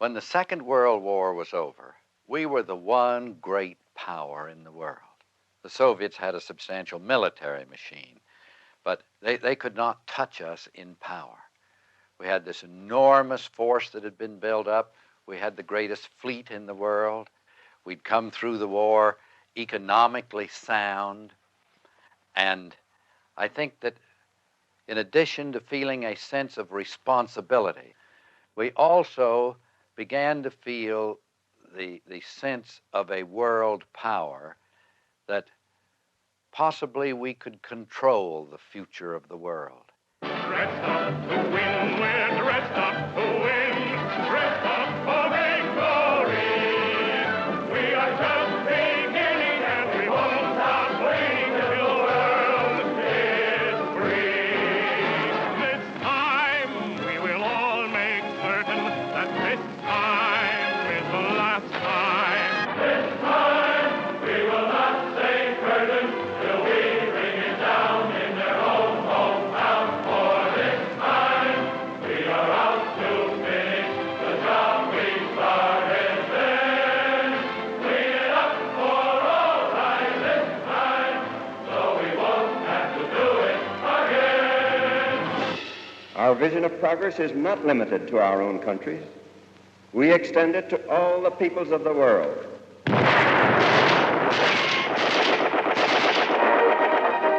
When the Second World War was over, we were the one great power in the world. The Soviets had a substantial military machine, but they could not touch us in power. We had this enormous force that had been built up. We had the greatest fleet in the world. We'd come through the war economically sound. And I think that in addition to feeling a sense of responsibility, we also began to feel the sense of a world power that possibly we could control the future of the world. Dressed up to win, we're dressed up to win, dressed up for victory. We are just beginning and we won't stop waiting till the world is free. This time we will all make certain that this time is the last time. This time we will not say curtain till we bring it down in their own hometown. For this time we are out to finish the job we started then. Clean it up for all time this time, so we won't have to do it again. Our vision of progress is not limited to our own countries. We extend it to all the peoples of the world.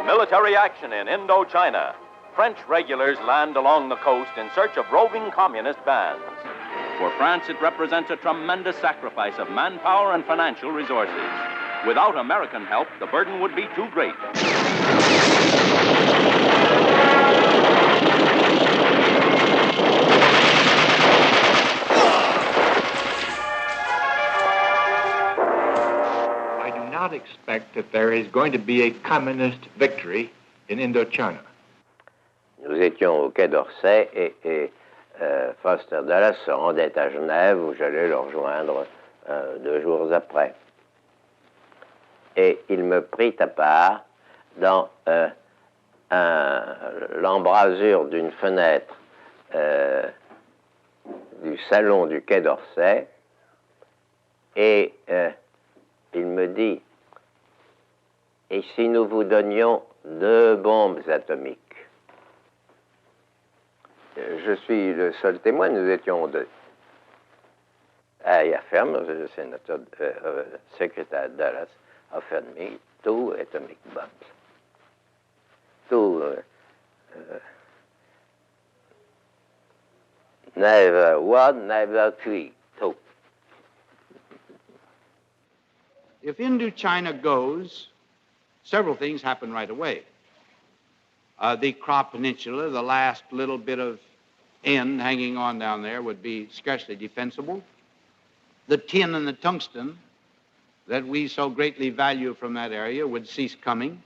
Military action in Indochina. French regulars land along the coast in search of roving communist bands. For France, it represents a tremendous sacrifice of manpower and financial resources. Without American help, the burden would be too great. I do not expect that there is going to be a communist victory in Indochina. Nous étions au Quai d'Orsay et Foster Dulles se rendait à Genève où j'allais le rejoindre 2 jours après. Et il me prit à part dans l'embrasure d'une fenêtre du salon du Quai d'Orsay et il me dit « Et si nous vous donnions 2 bombes atomiques ?» Je suis le seul témoin, nous étions 2. I affirm, the Senator, Secretary Dulles offered me 2 atomic bombs. 2, neither 1, neither 3, 2. If Indochina goes, several things happen right away. The Kra Peninsula, the last little bit of end hanging on down there, would be scarcely defensible. The tin and the tungsten that we so greatly value from that area would cease coming.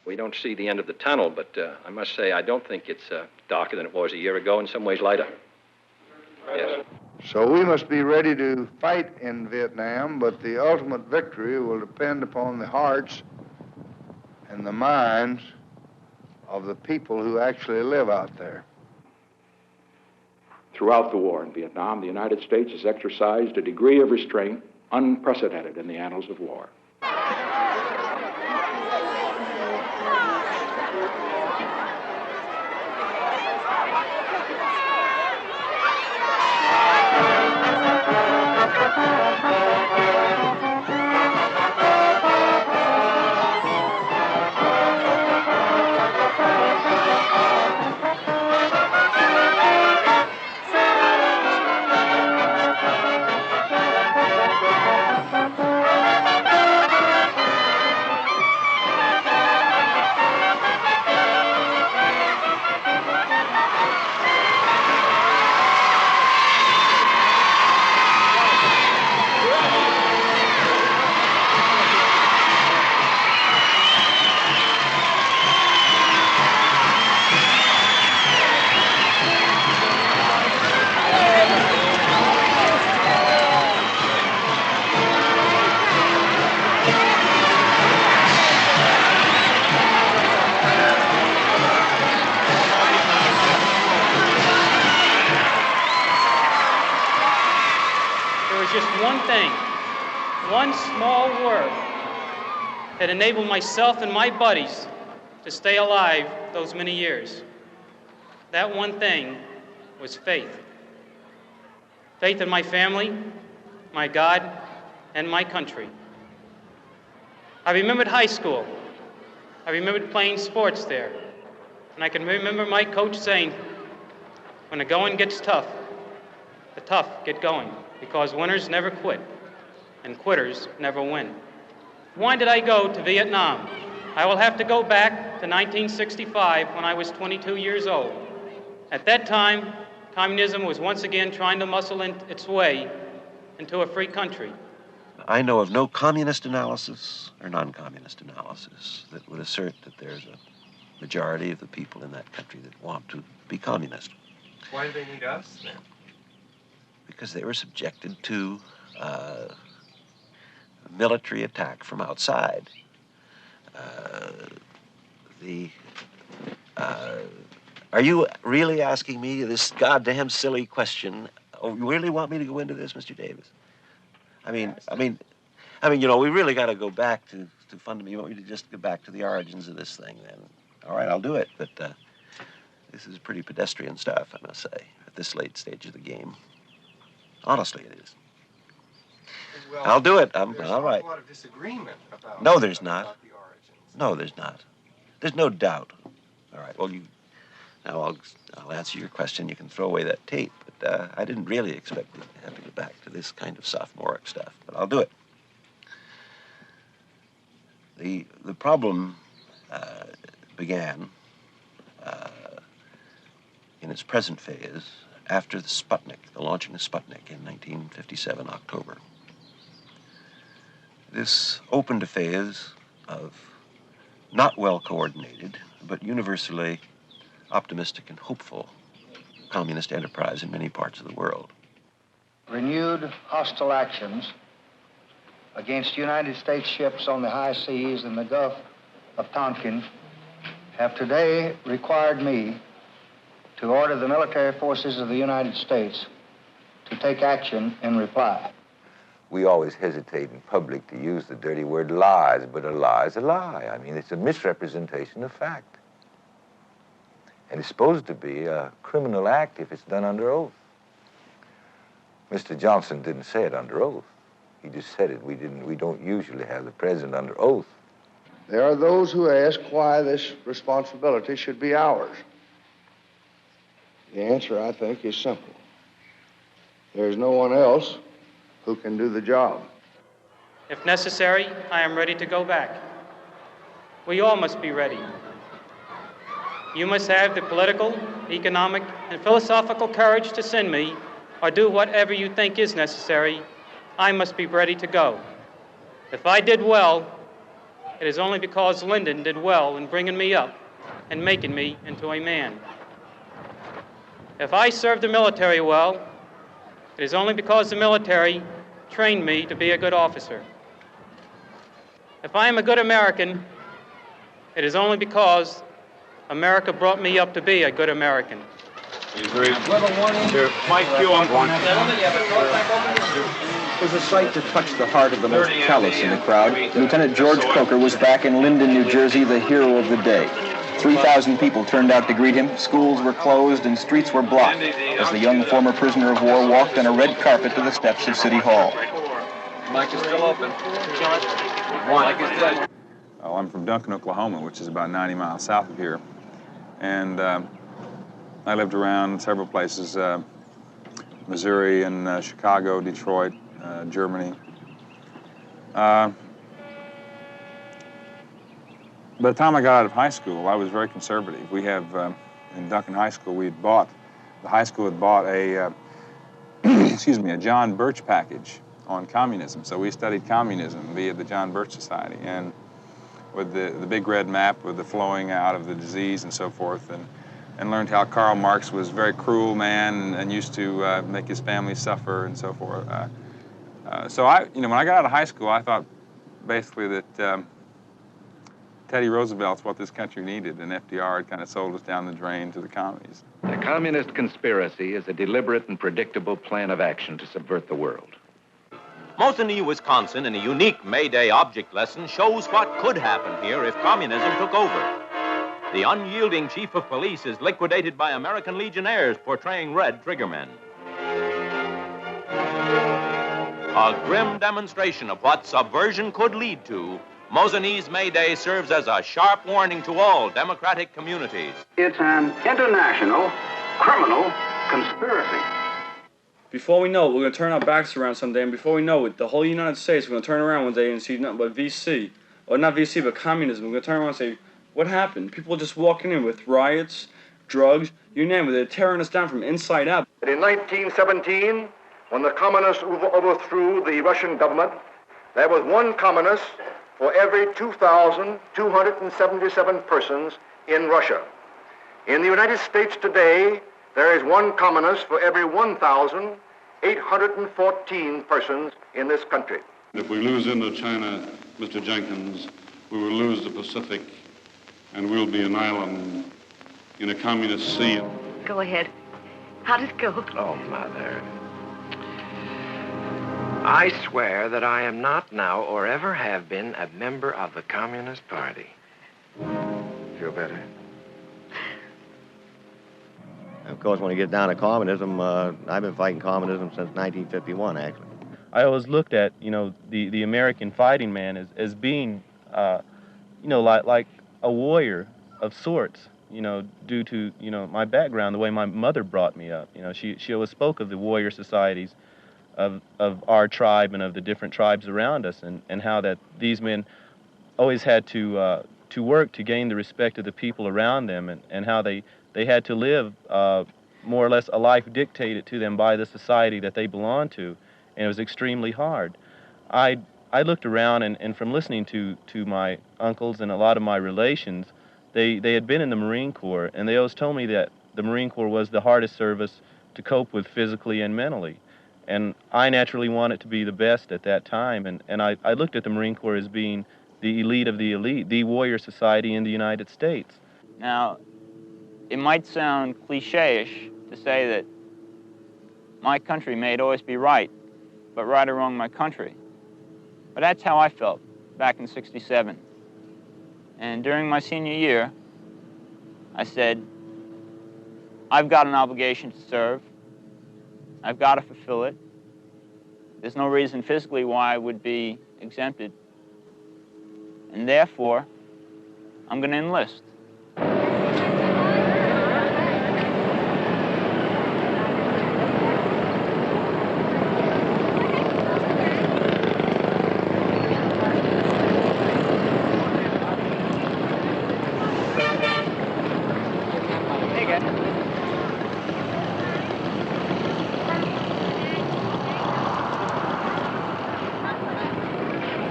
We don't see the end of the tunnel, but I must say I don't think it's darker than it was a year ago, in some ways lighter. Yes. So we must be ready to fight in Vietnam, but the ultimate victory will depend upon the hearts and the minds of the people who actually live out there. Throughout the war in Vietnam, the United States has exercised a degree of restraint unprecedented in the annals of war. thing, one small word that enabled myself and my buddies to stay alive those many years. That one thing was faith. Faith in my family, my God, and my country. I remembered high school. I remembered playing sports there. And I can remember my coach saying, when the going gets tough, the tough get going, because winners never quit, and quitters never win. Why did I go to Vietnam? I will have to go back to 1965 when I was 22 years old. At that time, communism was once again trying to muscle its way into a free country. I know of no communist analysis or non-communist analysis that would assert that there's a majority of the people in that country that want to be communist. Why do they need us, then? Because they were subjected to military attack from outside. Are you really asking me this goddamn silly question? Oh, you really want me to go into this, Mr. Davis? I mean, you know, we really got to go back to fundamental. You want me to just go back to the origins of this thing, then? All right, I'll do it. But this is pretty pedestrian stuff, I must say, at this late stage of the game. Honestly, it is. Well, I'll do it. All right. There's a lot of disagreement about. No, there's not. About the origins. No, there's not. There's no doubt. All right. Well, now I'll answer your question. You can throw away that tape. But I didn't really expect to have to go back to this kind of sophomoric stuff. But I'll do it. The problem began in its present phase after the Sputnik, the launching of Sputnik in 1957, October. This opened a phase of not well coordinated, but universally optimistic and hopeful communist enterprise in many parts of the world. Renewed hostile actions against United States ships on the high seas in the Gulf of Tonkin have today required me to order the military forces of the United States to take action in reply. We always hesitate in public to use the dirty word lies, but a lie is a lie. I mean, it's a misrepresentation of fact. And it's supposed to be a criminal act if it's done under oath. Mr. Johnson didn't say it under oath. He just said it. We don't usually have the president under oath. There are those who ask why this responsibility should be ours. The answer, I think, is simple. There's no one else who can do the job. If necessary, I am ready to go back. We all must be ready. You must have the political, economic, and philosophical courage to send me, or do whatever you think is necessary. I must be ready to go. If I did well, it is only because Lyndon did well in bringing me up and making me into a man. If I served the military well, it is only because the military trained me to be a good officer. If I am a good American, it is only because America brought me up to be a good American. Mike Q on one. It was a sight to touch the heart of the most callous in the crowd. Lieutenant George Crooker was back in Linden, New Jersey, the hero of the day. 3,000 people turned out to greet him. Schools were closed and streets were blocked as the young former prisoner of war walked on a red carpet to the steps of City Hall. Mike is still open. Mike is dead. Oh, I'm from Duncan, Oklahoma, which is about 90 miles south of here. And I lived around several places, Missouri and Chicago, Detroit, Germany. By the time I got out of high school, I was very conservative. We have, in Duncan High School, the high school had bought a, a John Birch package on communism. So we studied communism via the John Birch Society, and with the big red map with the flowing out of the disease and so forth, and learned how Karl Marx was a very cruel man and used to make his family suffer and so forth. So when I got out of high school, I thought basically that Teddy Roosevelt's what this country needed, and FDR had kind of sold us down the drain to the commies. The communist conspiracy is a deliberate and predictable plan of action to subvert the world. Mosinee, Wisconsin, in a unique May Day object lesson, shows what could happen here if communism took over. The unyielding chief of police is liquidated by American legionnaires portraying red triggermen. A grim demonstration of what subversion could lead to, Mosinee's May Day serves as a sharp warning to all democratic communities. It's an international criminal conspiracy. Before we know it, we're going to turn our backs around someday, and before we know it, the whole United States, we're going to turn around one day and see nothing but VC, or not VC, but communism. We're going to turn around and say, what happened? People just walking in with riots, drugs, you name it. They're tearing us down from inside out. In 1917, when the communists overthrew the Russian government, there was one communist for every 2,277 persons in Russia. In the United States today, there is one communist for every 1,814 persons in this country. If we lose Indochina, Mr. Jenkins, we will lose the Pacific, and we'll be an island in a communist sea. Go ahead. How did it go? Oh, Mother. I swear that I am not now or ever have been a member of the Communist Party. Feel better? Of course, when you get down to communism, I've been fighting communism since 1951, actually. I always looked at, the American fighting man as being, like a warrior of sorts, due to, my background, the way my mother brought me up. She always spoke of the warrior societies of our tribe and of the different tribes around us, and how that these men always had to work to gain the respect of the people around them, and how they had to live more or less a life dictated to them by the society that they belonged to, and it was extremely hard. I looked around, and from listening to my uncles and a lot of my relations, they had been in the Marine Corps, and they always told me that the Marine Corps was the hardest service to cope with physically and mentally. And I naturally wanted to be the best at that time, and I looked at the Marine Corps as being the elite of the elite, the warrior society in the United States. Now, it might sound cliche-ish to say that my country may always be right, but right or wrong, my country. But that's how I felt back in '67. And during my senior year, I said, I've got an obligation to serve. I've got to fulfill it. There's no reason physically why I would be exempted. And therefore, I'm going to enlist.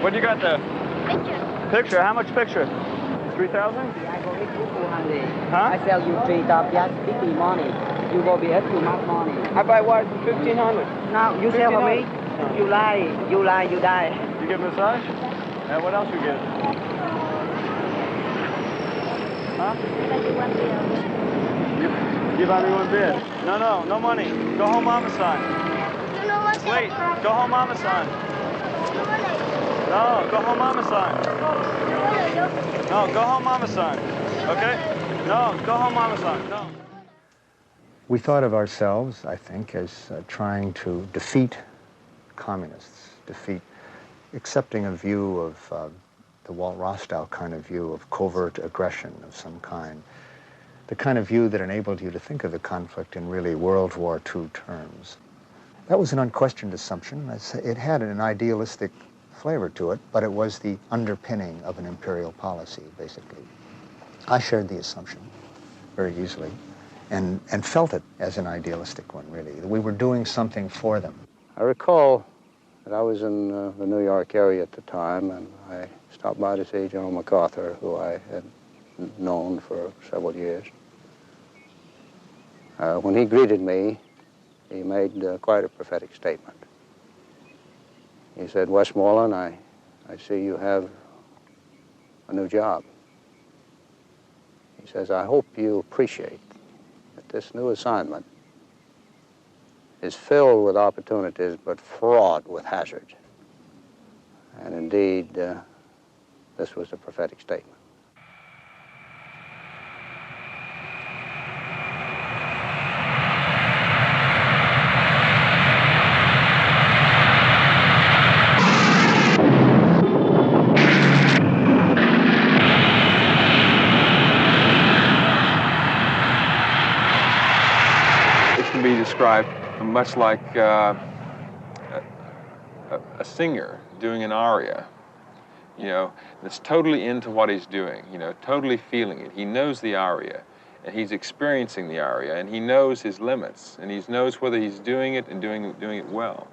What you got there? Picture. How much picture? 3,000? Huh? I sell you 3,000, just 50 money. You will be at too much money. I buy what? 1,500. No, you sell for me. You lie, you die. You get massage? And what else you get? Huh? You buy me one beer. No money. Go home, Mama son. Wait, go home, Mama son. No, go home, Mama son. No, go home, Mama son. Okay? No, go home, Mama son. No. We thought of ourselves, I think, as trying to defeat communists, accepting a view of the Walt Rostow kind of view of covert aggression of some kind, the kind of view that enabled you to think of the conflict in really World War II terms. That was an unquestioned assumption. It had an idealistic flavor to it, but it was the underpinning of an imperial policy, basically. I shared the assumption very easily and felt it as an idealistic one, really. We were doing something for them. I recall that I was in the New York area at the time, and I stopped by to see General MacArthur, who I had known for several years. When he greeted me, he made quite a prophetic statement. He said, Westmoreland, I see you have a new job. He says, I hope you appreciate that this new assignment is filled with opportunities but fraught with hazard. And indeed, this was a prophetic statement. Be described much like a singer doing an aria, you know, that's totally into what he's doing, you know, totally feeling it. He knows the aria, and he's experiencing the aria, and he knows his limits, and he knows whether he's doing it and doing it well.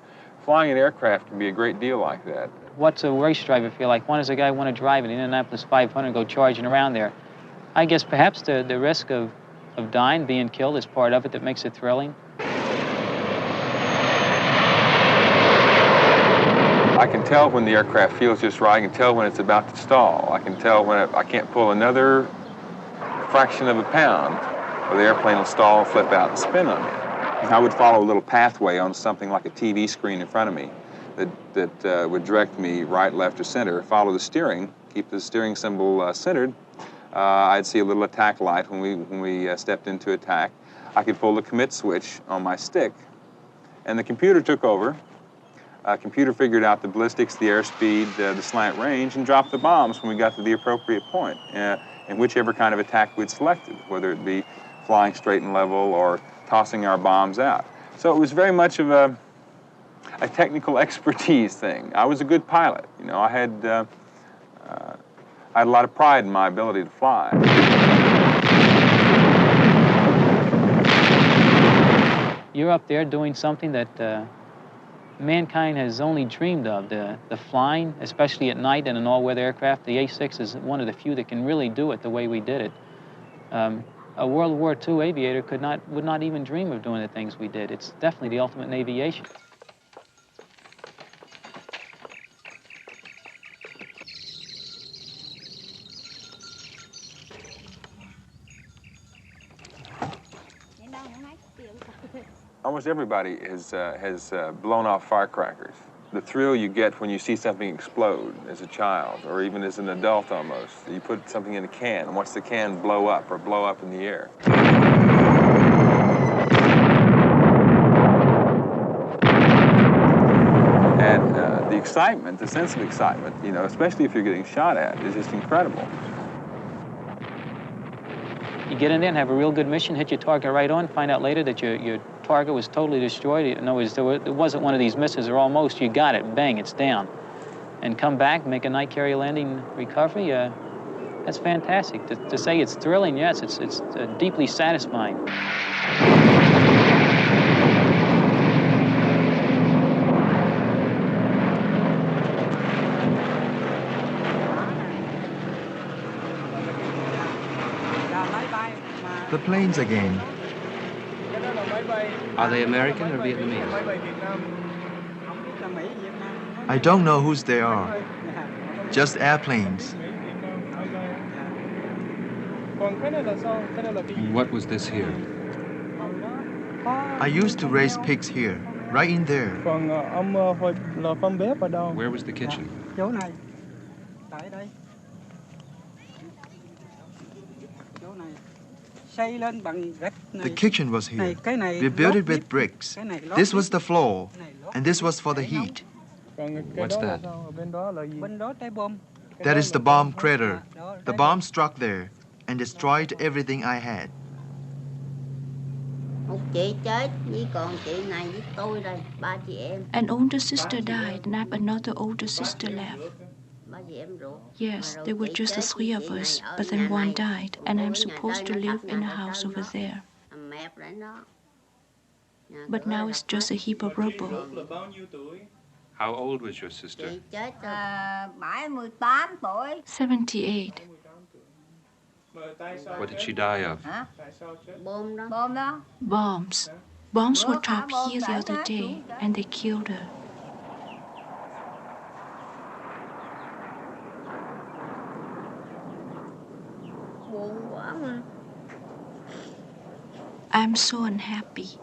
Flying an aircraft can be a great deal like that. What's a race driver feel like? When does a guy want to drive an Indianapolis 500 and go charging around there? I guess perhaps the risk of dying, being killed, is part of it that makes it thrilling. I can tell when the aircraft feels just right. I can tell when it's about to stall. I can tell when I can't pull another fraction of a pound, or the airplane will stall, flip out, and spin on me. I would follow a little pathway on something like a TV screen in front of me that would direct me right, left, or center. Follow the steering, keep the steering symbol centered. I'd see a little attack light when we stepped into attack. I could pull the commit switch on my stick, and the computer took over. Computer figured out the ballistics, the airspeed, the slant range, and dropped the bombs when we got to the appropriate point, in whichever kind of attack we'd selected, whether it be flying straight and level or tossing our bombs out. So it was very much of a technical expertise thing. I was a good pilot. You know, I had a lot of pride in my ability to fly. You're up there doing something that mankind has only dreamed of, the flying, especially at night in an all-weather aircraft. The A-6 is one of the few that can really do it the way we did it. A World War II aviator would not even dream of doing the things we did. It's definitely the ultimate in aviation. Almost everybody has blown off firecrackers. The thrill you get when you see something explode as a child, or even as an adult almost. You put something in a can and watch the can blow up or blow up in the air. And the excitement, the sense of excitement, you know, especially if you're getting shot at, is just incredible. You get in there and have a real good mission, hit your target right on, find out later that your target was totally destroyed. In other words, it wasn't one of these misses or almost. You got it, bang, it's down. And come back, make a night carrier landing recovery, that's fantastic. To say it's thrilling, yes, it's deeply satisfying. The planes again. Are they American or Vietnamese? I don't know whose they are. Just airplanes. What was this here? I used to raise pigs here, right in there. Where was the kitchen? The kitchen was here. We built it with bricks. This was the floor, and this was for the heat. What's that? That is the bomb crater. The bomb struck there and destroyed everything I had. An older sister died, and I have another older sister left. Yes, there were just the three of us, but then one died, and I'm supposed to live in a house over there. But now it's just a heap of rubble. How old was your sister? 78. What did she die of? Bombs. Bombs were dropped here the other day, and they killed her. I'm so unhappy.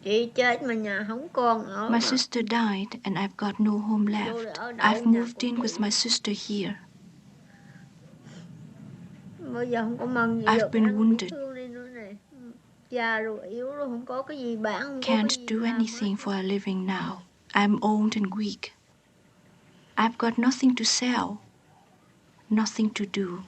My sister died and I've got no home left. I've moved in with my sister here. I've been wounded. Can't do anything for a living now. I'm old and weak. I've got nothing to sell, nothing to do.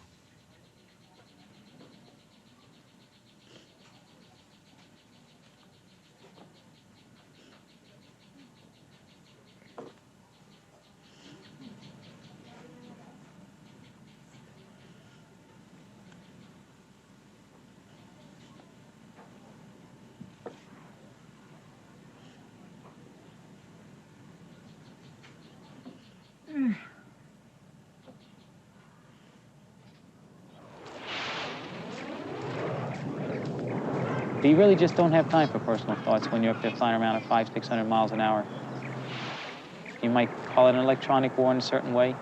You really just don't have time for personal thoughts when you're up there flying around at 500-600 miles an hour. You might call it an electronic war in a certain way.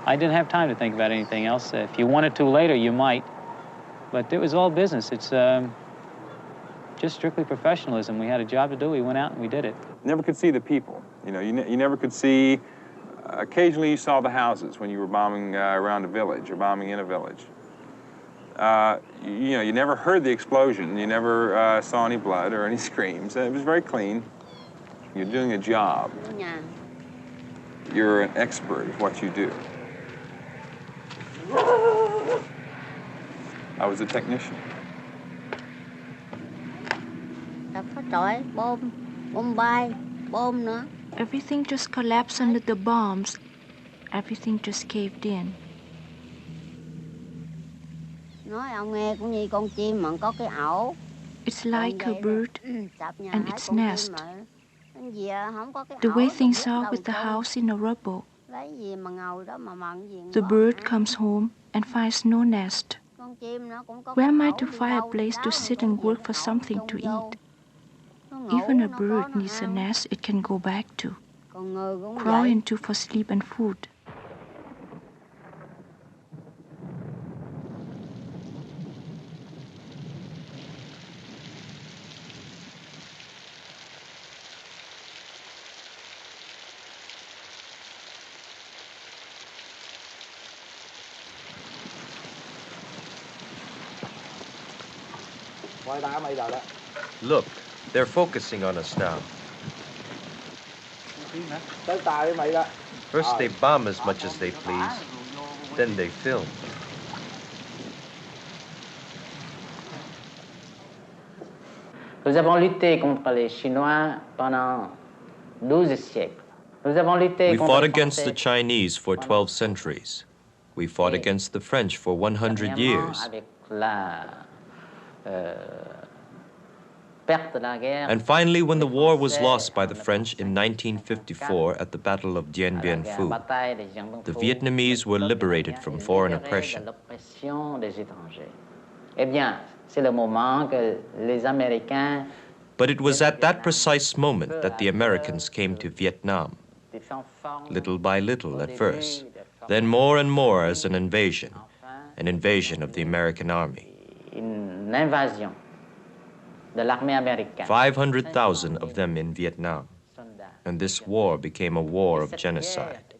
I didn't have time to think about anything else. If you wanted to later, you might. But it was all business. It's just strictly professionalism. We had a job to do. We went out and we did it. Never could see the people. You know, you never could see. Occasionally, you saw the houses when you were bombing around a village or bombing in a village. You know, you never heard the explosion. You never saw any blood or any screams. It was very clean. You're doing a job. You're an expert at what you do. I was a technician. Everything just collapsed under the bombs. Everything just caved in. It's like a bird and its nest. The way things are with the house in a rubble. The bird comes home and finds no nest. Where am I to find a place to sit and work for something to eat? Even a bird needs a nest it can go back to, crawl into for sleep and food. Look, they're focusing on us now. First they bomb as much as they please, then they film. Nous avons lutté contre les Chinois pendant 12 siècles. We fought against the Chinese for 12 centuries. We fought against the French for 100 years. And finally, when the war was lost by the French in 1954 at the Battle of Dien Bien Phu, the Vietnamese were liberated from foreign oppression. But it was at that precise moment that the Americans came to Vietnam, little by little at first, then more and more as an invasion of the American army. 500,000 of them in Vietnam. And this war became a war of genocide.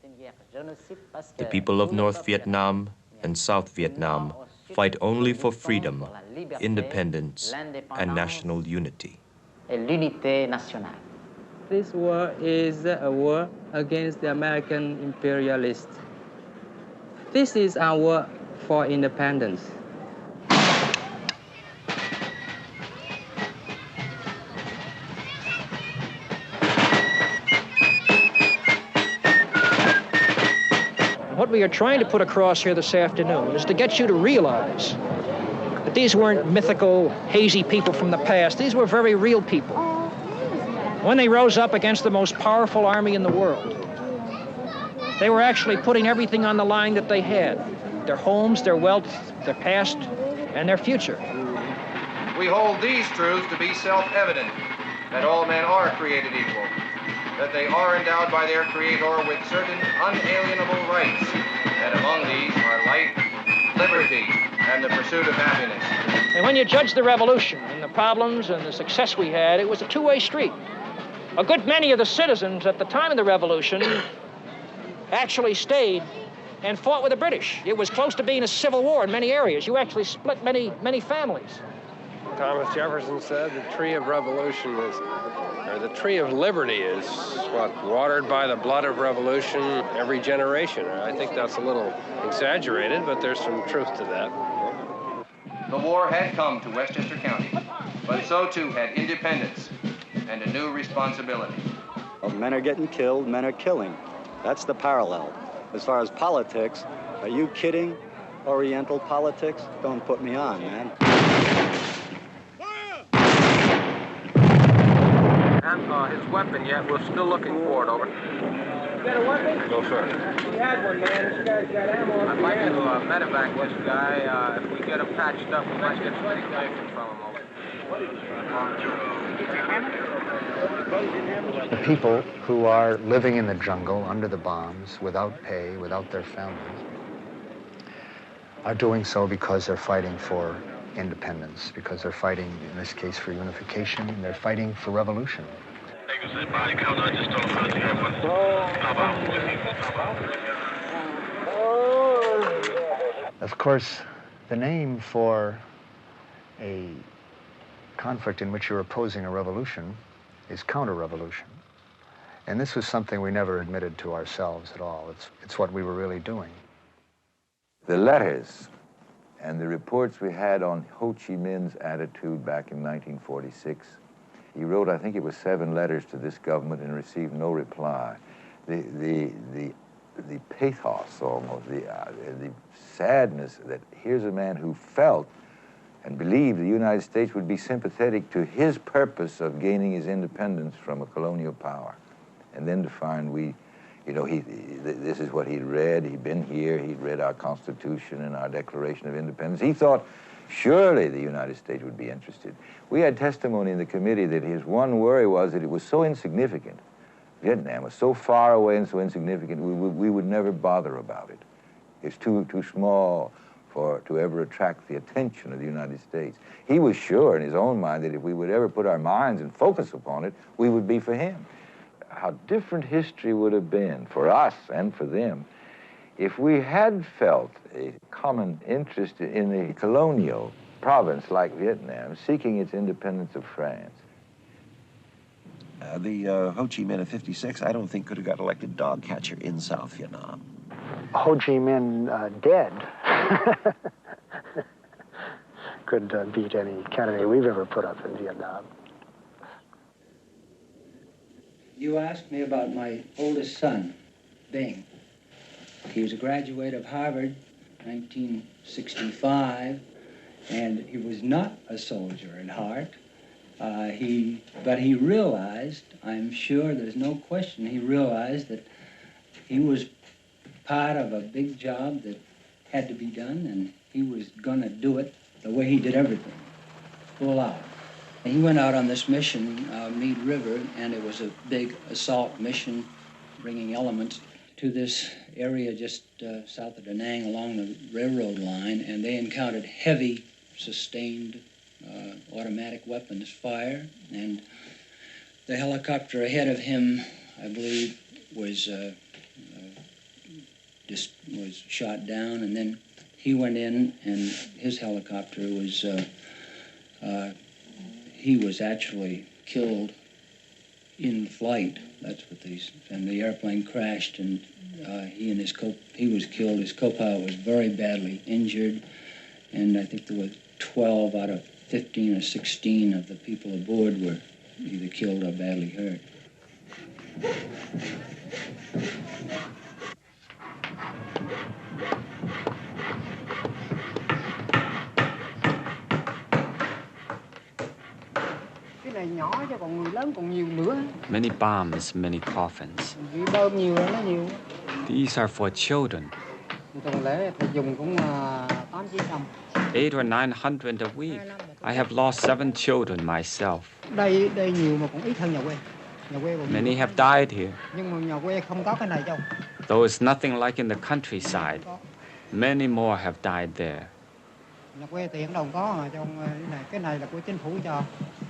The people of North Vietnam and South Vietnam fight only for freedom, independence, and national unity. This war is a war against the American imperialists. This is our war for independence. What we are trying to put across here this afternoon is to get you to realize that these weren't mythical, hazy people from the past. These were very real people. When they rose up against the most powerful army in the world, they were actually putting everything on the line that they had. Their homes, their wealth, their past, and their future. We hold these truths to be self-evident, that all men are created equal, that they are endowed by their Creator with certain unalienable rights, that among these are life, liberty, and the pursuit of happiness. And when you judge the revolution and the problems and the success we had, it was a two-way street. A good many of the citizens at the time of the revolution actually stayed and fought with the British. It was close to being a civil war in many areas. You actually split many families. Thomas Jefferson said the tree of revolution is, or the tree of liberty is, what, watered by the blood of revolution every generation. I think that's a little exaggerated, but there's some truth to that. The war had come to Westchester County, but so too had independence and a new responsibility. Well, men are getting killed, men are killing. That's the parallel. As far as politics, are you kidding? Oriental politics? Don't put me on, man. And his weapon yet? We're still looking for it, over. You got a weapon? No, sir. He had one, man. This guy's got ammo. I'd like to medevac this guy. If we get him patched up, we might get some information from him, over. The people who are living in the jungle under the bombs, without pay, without their families, are doing so because they're fighting for independence, because they're fighting, in this case, for unification, and they're fighting for revolution. Of course, the name for a conflict in which you're opposing a revolution is counter-revolution. And this was something we never admitted to ourselves at all. It's what we were really doing. The letters and the reports we had on Ho Chi Minh's attitude back in 1946, he wrote, I think it was 7 letters to this government and received no reply. The pathos almost, the sadness that here's a man who felt and believed the United States would be sympathetic to his purpose of gaining his independence from a colonial power. And then to find this is what he'd read. He'd been here, he'd read our Constitution and our Declaration of Independence. He thought surely the United States would be interested. We had testimony in the committee that his one worry was that it was so insignificant. Vietnam was so far away and so insignificant, we would never bother about it. It's too small to ever attract the attention of the United States. He was sure in his own mind that if we would ever put our minds and focus upon it, we would be for him. How different history would have been for us and for them if we had felt a common interest in the colonial province like Vietnam seeking its independence of France. The Ho Chi Minh of '56, I don't think could have got elected dog catcher in South Vietnam. Ho Chi Minh dead could beat any candidate we've ever put up in Vietnam. You asked me about my oldest son, Bing. He was a graduate of Harvard, 1965, and he was not a soldier at heart. But he realized, I'm sure there's no question, he realized that he was part of a big job that had to be done, and he was going to do it the way he did everything, full out. And he went out on this mission, Meade River, and it was a big assault mission bringing elements to this area just south of Da Nang along the railroad line, and they encountered heavy, sustained automatic weapons fire, and the helicopter ahead of him, I believe, was shot down, and then he went in, and his helicopter was, he was actually killed in flight. That's what and the airplane crashed, and he was killed. His co-pilot was very badly injured, and I think there were 12 out of 15 or 16 of the people aboard were either killed or badly hurt. Many bombs, many coffins. These are for children. 800 or 900 a week. I have lost 7 children myself. Many have died here. Though it's nothing like in the countryside. Many more have died there.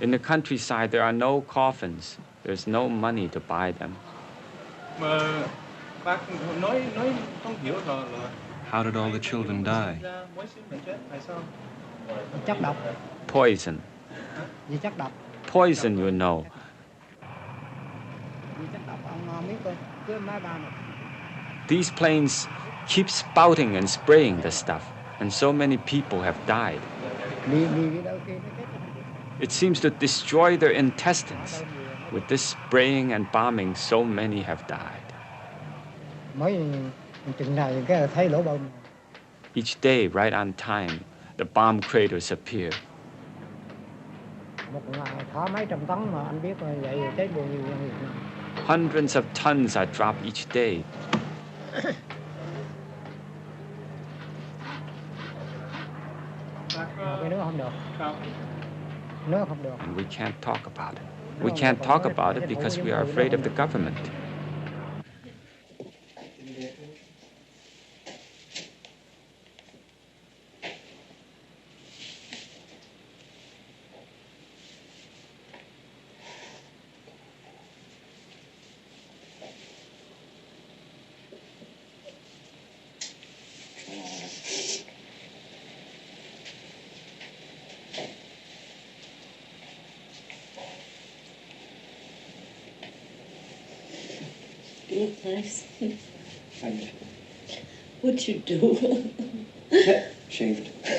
In the countryside, there are no coffins. There's no money to buy them. How did all the children die? Poison. Poison, you know. These planes keep spouting and spraying the stuff, and so many people have died. It seems to destroy their intestines. With this spraying and bombing, so many have died. Each day, right on time, the bomb craters appear. Hundreds of tons are dropped each day. And we can't talk about it. We can't talk about it because we are afraid of the government. Look nice. What'd you do? Shaved. I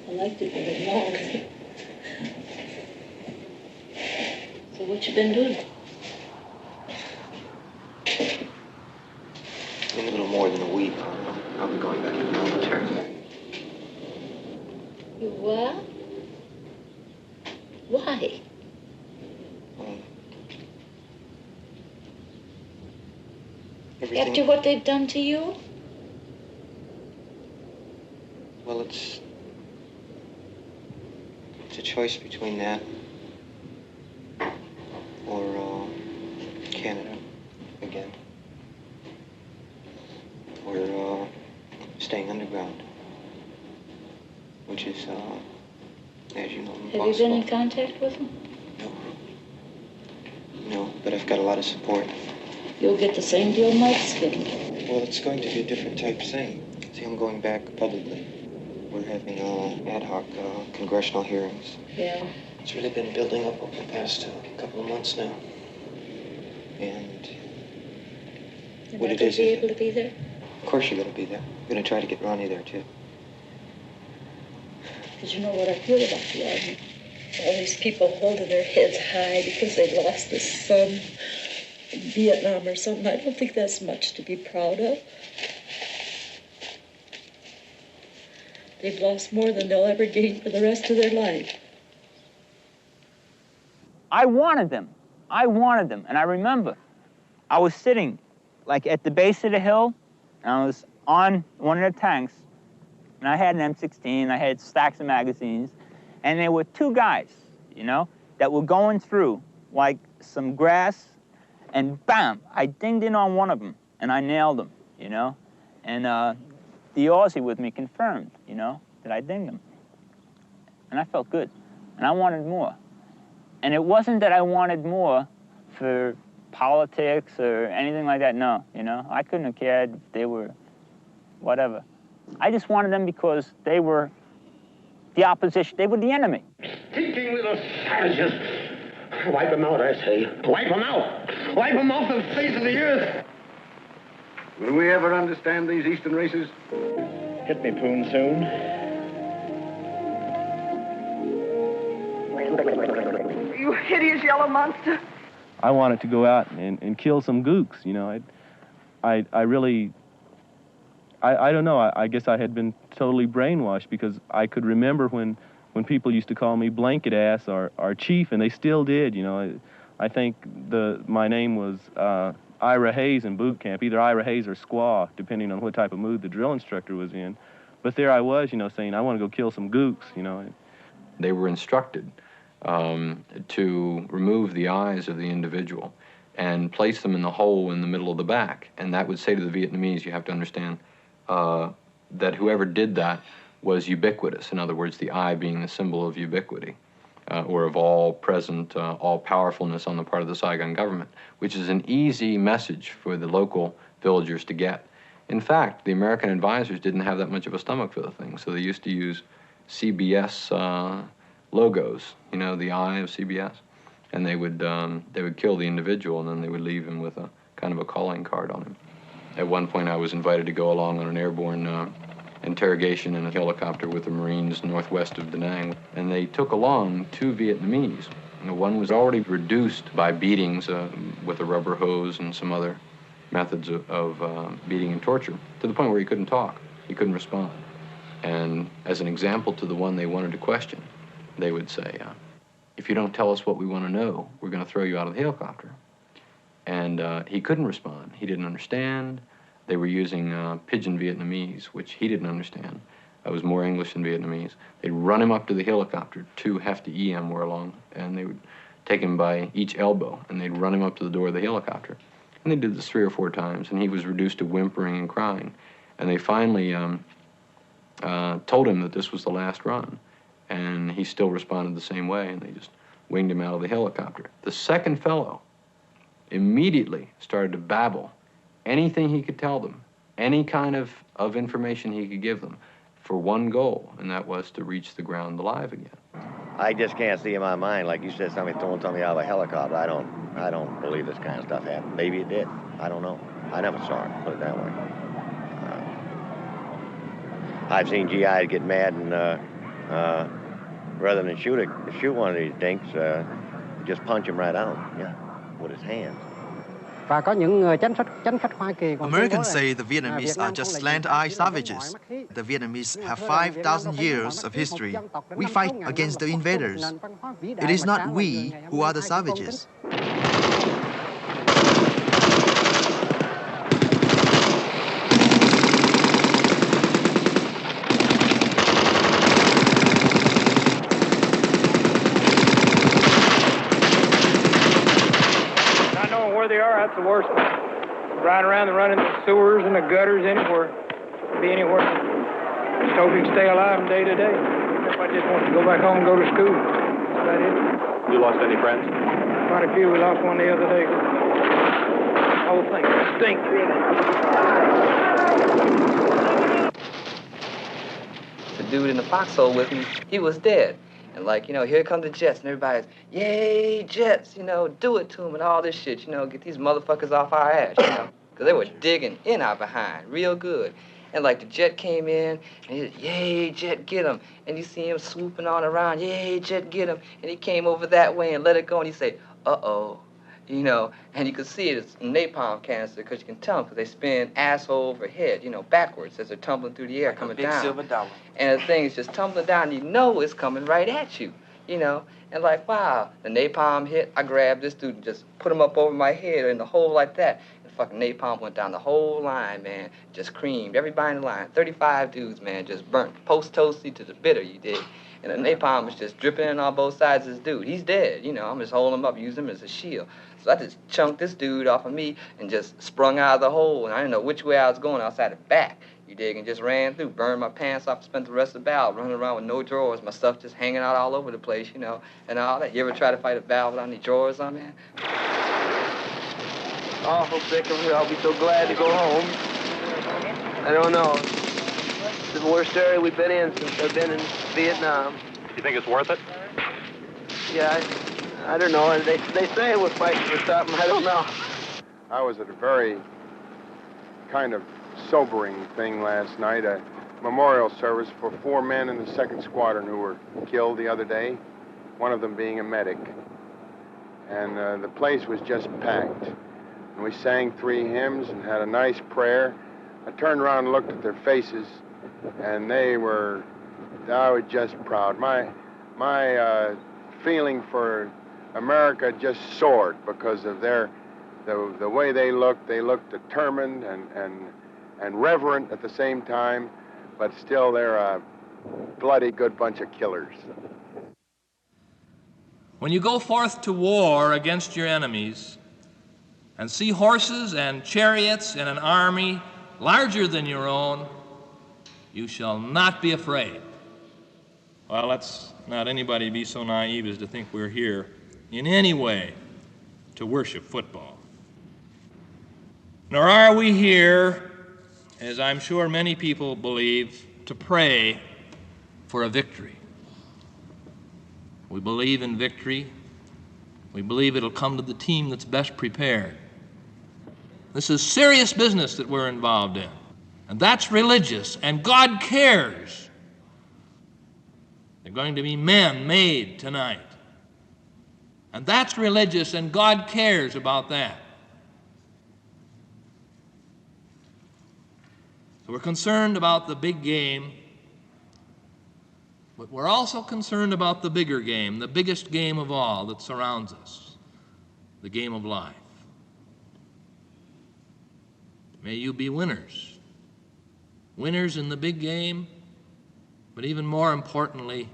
liked it, but it long. So what you been doing? In a little more than a week, I'll be going back to the military. You what? Why? After what they've done to you? Well, it's a choice between that or Canada again, or staying underground, which is, as you know, Have you been in contact with them? No, but I've got a lot of support. You'll get the same deal Mike's getting. Well, it's going to be a different type thing. See, I'm going back publicly. We're having ad hoc congressional hearings. Yeah. It's really been building up over the past couple of months now. And what it is... You're not going to be able to be there? Of course you're going to be there. I'm going to try to get Ronnie there, too. Because you know what I feel about the Army? All these people holding their heads high because they lost a son in Vietnam or something. I don't think that's much to be proud of. They've lost more than they'll ever gain for the rest of their life. I wanted them. And I remember I was sitting like at the base of the hill, and I was on one of the tanks, and I had an M16, I had stacks of magazines, and there were two guys, you know, that were going through like some grass, and bam, I dinged in on one of them, and I nailed him, you know, and the Aussie with me confirmed, you know, that I dinged him. And I felt good, and I wanted more. And it wasn't that I wanted more for politics or anything like that, no, you know. I couldn't have cared if they were whatever. I just wanted them because they were the opposition, they were the enemy. Stinking little savages. Wipe them out, I say. Wipe them out. Wipe them off the face of the earth. Will we ever understand these Eastern races? Hit me, Poon, soon. You hideous yellow monster. I wanted to go out and kill some gooks, you know. I really, I don't know, I guess I had been totally brainwashed because I could remember when people used to call me blanket ass or chief, and they still did, you know. I think my name was Ira Hayes in boot camp, either Ira Hayes or Squaw, depending on what type of mood the drill instructor was in. But there I was, you know, saying, I want to go kill some gooks, you know. They were instructed to remove the eyes of the individual and place them in the hole in the middle of the back. And that would say to the Vietnamese, you have to understand, that whoever did that was ubiquitous. In other words, the eye being the symbol of ubiquity, or of all-present, all-powerfulness on the part of the Saigon government, which is an easy message for the local villagers to get. In fact, the American advisors didn't have that much of a stomach for the thing, so they used to use CBS logos, you know, the eye of CBS, and they would kill the individual, and then they would leave him with a kind of a calling card on him. At one point, I was invited to go along on an airborne interrogation in a helicopter with the Marines northwest of Da Nang, and they took along 2 Vietnamese. One was already reduced by beatings with a rubber hose and some other methods of beating and torture, to the point where he couldn't talk, he couldn't respond. And as an example to the one they wanted to question, they would say, if you don't tell us what we want to know, we're going to throw you out of the helicopter. And he couldn't respond. He didn't understand. They were using pidgin Vietnamese, which he didn't understand. It was more English than Vietnamese. They'd run him up to the helicopter. 2 hefty EM were along, and they would take him by each elbow, and they'd run him up to the door of the helicopter. And they did this 3 or 4 times, and he was reduced to whimpering and crying. And they finally told him that this was the last run, and he still responded the same way, and they just winged him out of the helicopter. The second fellow immediately started to babble anything he could tell them, any kind of information he could give them, for one goal, and that was to reach the ground alive again. I just can't see in my mind, like you said, somebody throwing somebody out of a helicopter. I don't believe this kind of stuff happened. Maybe it did. I don't know. I never saw it, put it that way. I've seen GIs get mad and rather than shoot one of these dinks, just punch him right out, yeah, with his hands. Americans say the Vietnamese are just land-eye savages. The Vietnamese have 5,000 years of history. We fight against the invaders. It is not we who are the savages. That's the worst one. Riding around and running the sewers and the gutters anywhere. Be anywhere. Just hope you can stay alive from day to day. Everybody just wants to go back home and go to school. That's about it. You lost any friends? Quite a few. We lost one the other day. The whole thing stinks, really. The dude in the foxhole with me, he was dead. And like, you know, here come the Jets, and everybody's, yay, Jets, you know, do it to them and all this shit, you know, get these motherfuckers off our ass, you know, because they were digging in our behind real good. And like the Jet came in, and he said, yay, Jet, get him. And you see him swooping on around, yay, Jet, get him. And he came over that way and let it go, and he said, uh-oh, you know, and you could see it, it's a napalm canister, because you can tell them, because they spin asshole over head, you know, backwards as they're tumbling through the air, coming down. Big silver dollar. And the thing is just tumbling down, you know it's coming right at you, you know. And like, wow, the napalm hit, I grabbed this dude and just put him up over my head in the hole like that. And fucking napalm went down the whole line, man, just creamed. Everybody in the line, 35 dudes, man, just burnt, post-toasty to the bitter, you dig. And the napalm was just dripping in on both sides of this dude. He's dead, you know, I'm just holding him up, using him as a shield. So I just chunked this dude off of me and just sprung out of the hole, and I didn't know which way I was going, outside the back, you dig, and just ran through, burned my pants off, spent the rest of the battle running around with no drawers, my stuff just hanging out all over the place, you know, and all that. You ever try to fight a battle without any drawers on, man? Awful sick of it. I'll be so glad to go home. I don't know. It's the worst area we've been in since I've been in Vietnam. You think it's worth it? Yeah, I don't know. They say we're fighting for something. I don't know. I was at a very kind of sobering thing last night, a memorial service for 4 men in the 2nd Squadron who were killed the other day, one of them being a medic. And the place was just packed. And we sang 3 hymns and had a nice prayer. I turned around and looked at their faces, and I was just proud. My feeling for America just soared because of the way they looked. They looked determined and reverent at the same time, but still they're a bloody good bunch of killers. When you go forth to war against your enemies and see horses and chariots and an army larger than your own You shall not be afraid. Well, let's not anybody be so naive as to think we're here in any way to worship football. Nor are we here, as I'm sure many people believe, to pray for a victory. We believe in victory. We believe it'll come to the team that's best prepared. This is serious business that we're involved in, and that's religious, and God cares. There are going to be men made tonight, and that's religious, and God cares about that. So we're concerned about the big game, but we're also concerned about the bigger game, the biggest game of all that surrounds us, the game of life. May you be winners. Winners in the big game, but even more importantly,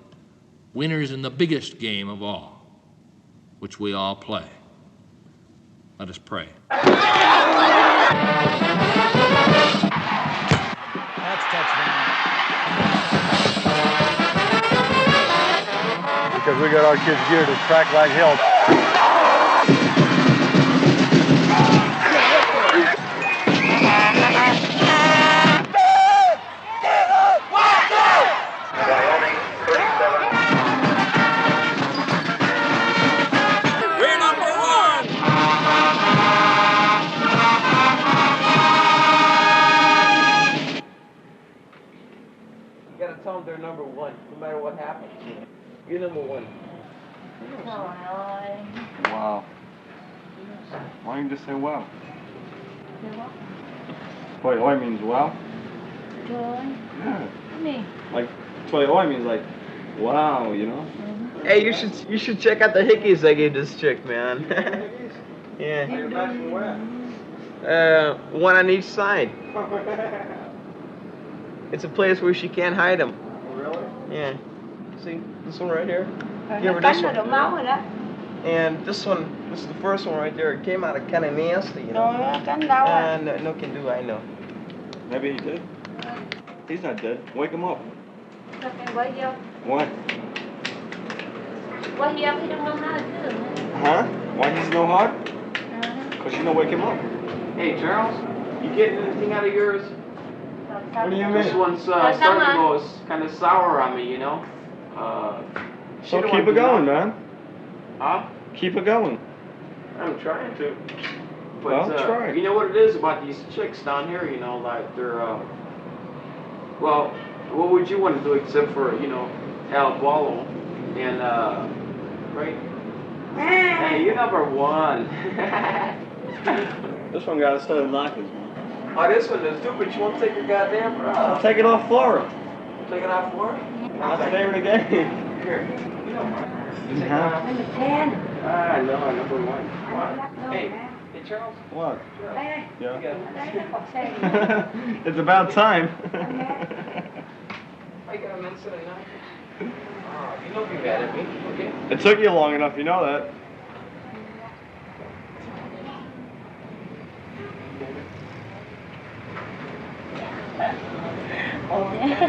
winners in the biggest game of all, which we all play. Let us pray. That's touchdown. Because we got our kids geared to track like hell. They're number one, no matter what happens. You're number one. Wow. Why don't you just say wow? Toy oi means wow? Yeah. Like, toy oi means like, wow, you know? Hey, you should check out the hickeys I gave this chick, man. Yeah. One on each side. It's a place where she can't hide them. Yeah. See, this one right here? Give her this one. And this one, this is the first one right there. It came out of kind of nasty, you know? No can do, I know. Maybe he did. He's not dead. Wake him up. Why? Huh? Why he's no heart? Because you don't wake him up. Hey, Charles, you getting anything out of yours? What do you mean? This one's starting to go kind of sour on me, you know? So keep it going, man. Huh? Keep it going. I'm trying to. But, Well, try. You know what it is about these chicks down here, you know, like they're, well, what would you want to do except for, you know, Al Wallow and, right? Hey, you're number one. This one got a set of knockers, man. Oh, this one does too, but you won't take your goddamn bra. I'll take it off Flora. Take it off for her? That's the name of the game. Here. You don't mind. Number 10. Ah, no, number one. Hey, Charles. What? Yeah. It's about time. I got a man sitting now. You don't be mad at me, okay? It took you long enough, you know that.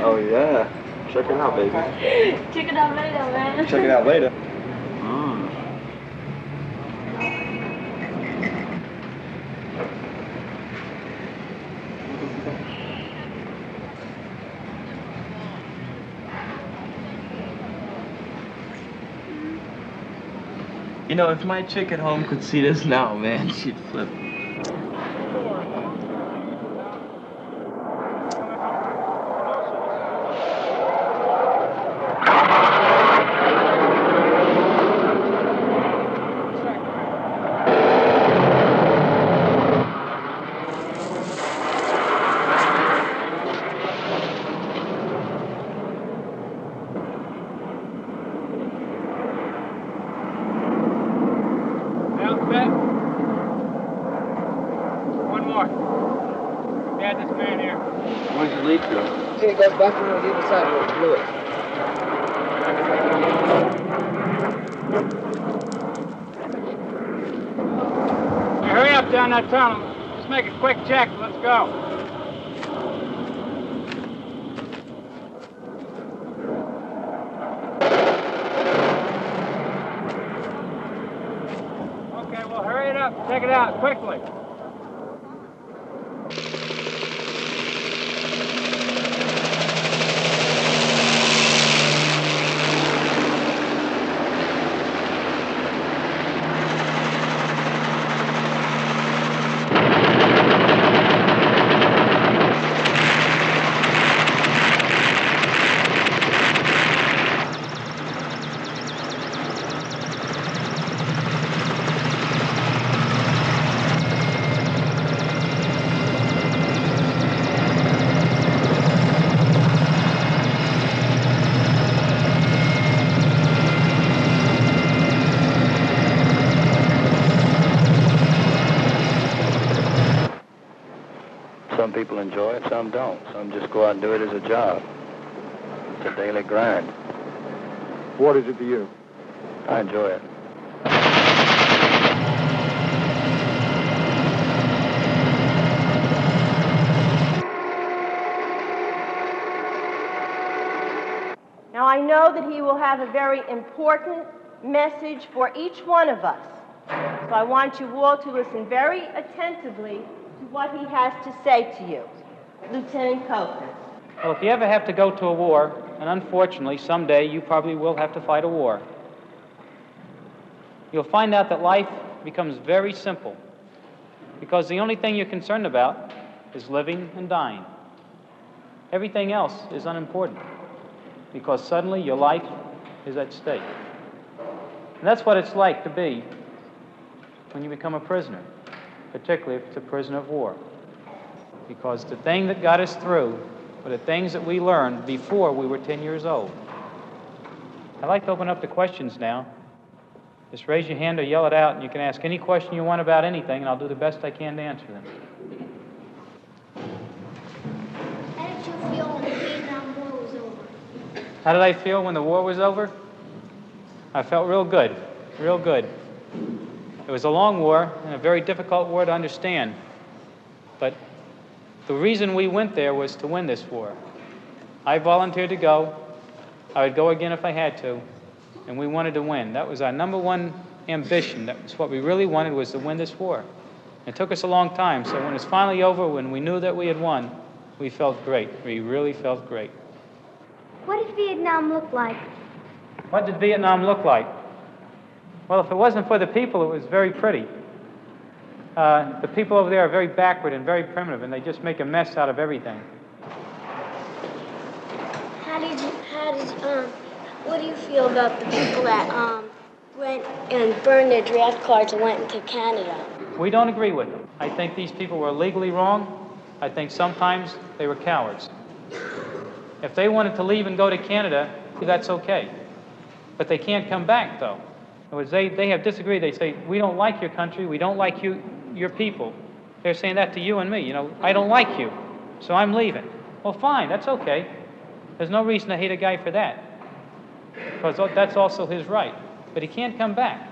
Oh yeah. Check it out, baby. Check it out later, man. Check it out later. You know, if my chick at home could see this now, man, she'd flip. He goes back to the other side where it blew it. Hey, hurry up down that tunnel. Just make a quick check. Let's go. Well, hurry it up. Check it out quickly. Some people enjoy it, some don't. Some just go out and do it as a job. It's a daily grind. What is it to you? I enjoy it. Now, I know that he will have a very important message for each one of us. So I want you all to listen very attentively to what he has to say to you. Lieutenant Copeland. Well, if you ever have to go to a war, and unfortunately someday you probably will have to fight a war, you'll find out that life becomes very simple, because the only thing you're concerned about is living and dying. Everything else is unimportant, because suddenly your life is at stake. And that's what it's like to be when you become a prisoner, particularly if it's a prisoner of war. Because the thing that got us through were the things that we learned before we were 10 years old. I'd like to open up the questions now. Just raise your hand or yell it out, and you can ask any question you want about anything, and I'll do the best I can to answer them. How did you feel when the Vietnam War was over? How did I feel when the war was over? I felt real good, real good. It was a long war and a very difficult war to understand. But the reason we went there was to win this war. I volunteered to go. I would go again if I had to. And we wanted to win. That was our number one ambition. That was what we really wanted, was to win this war. It took us a long time. So when it's finally over, when we knew that we had won, we felt great. We really felt great. What did Vietnam look like? What did Vietnam look like? Well, if it wasn't for the people, it was very pretty. The people over there are very backward and very primitive, and they just make a mess out of everything. What do you feel about the people that went and burned their draft cards and went into Canada? We don't agree with them. I think these people were legally wrong. I think sometimes they were cowards. If they wanted to leave and go to Canada, that's okay. But they can't come back, though. In other words, they have disagreed. They say, we don't like your country, we don't like your people. They're saying that to you and me. You know, I don't like you, so I'm leaving. Well, fine, that's okay. There's no reason to hate a guy for that, because that's also his right. But he can't come back.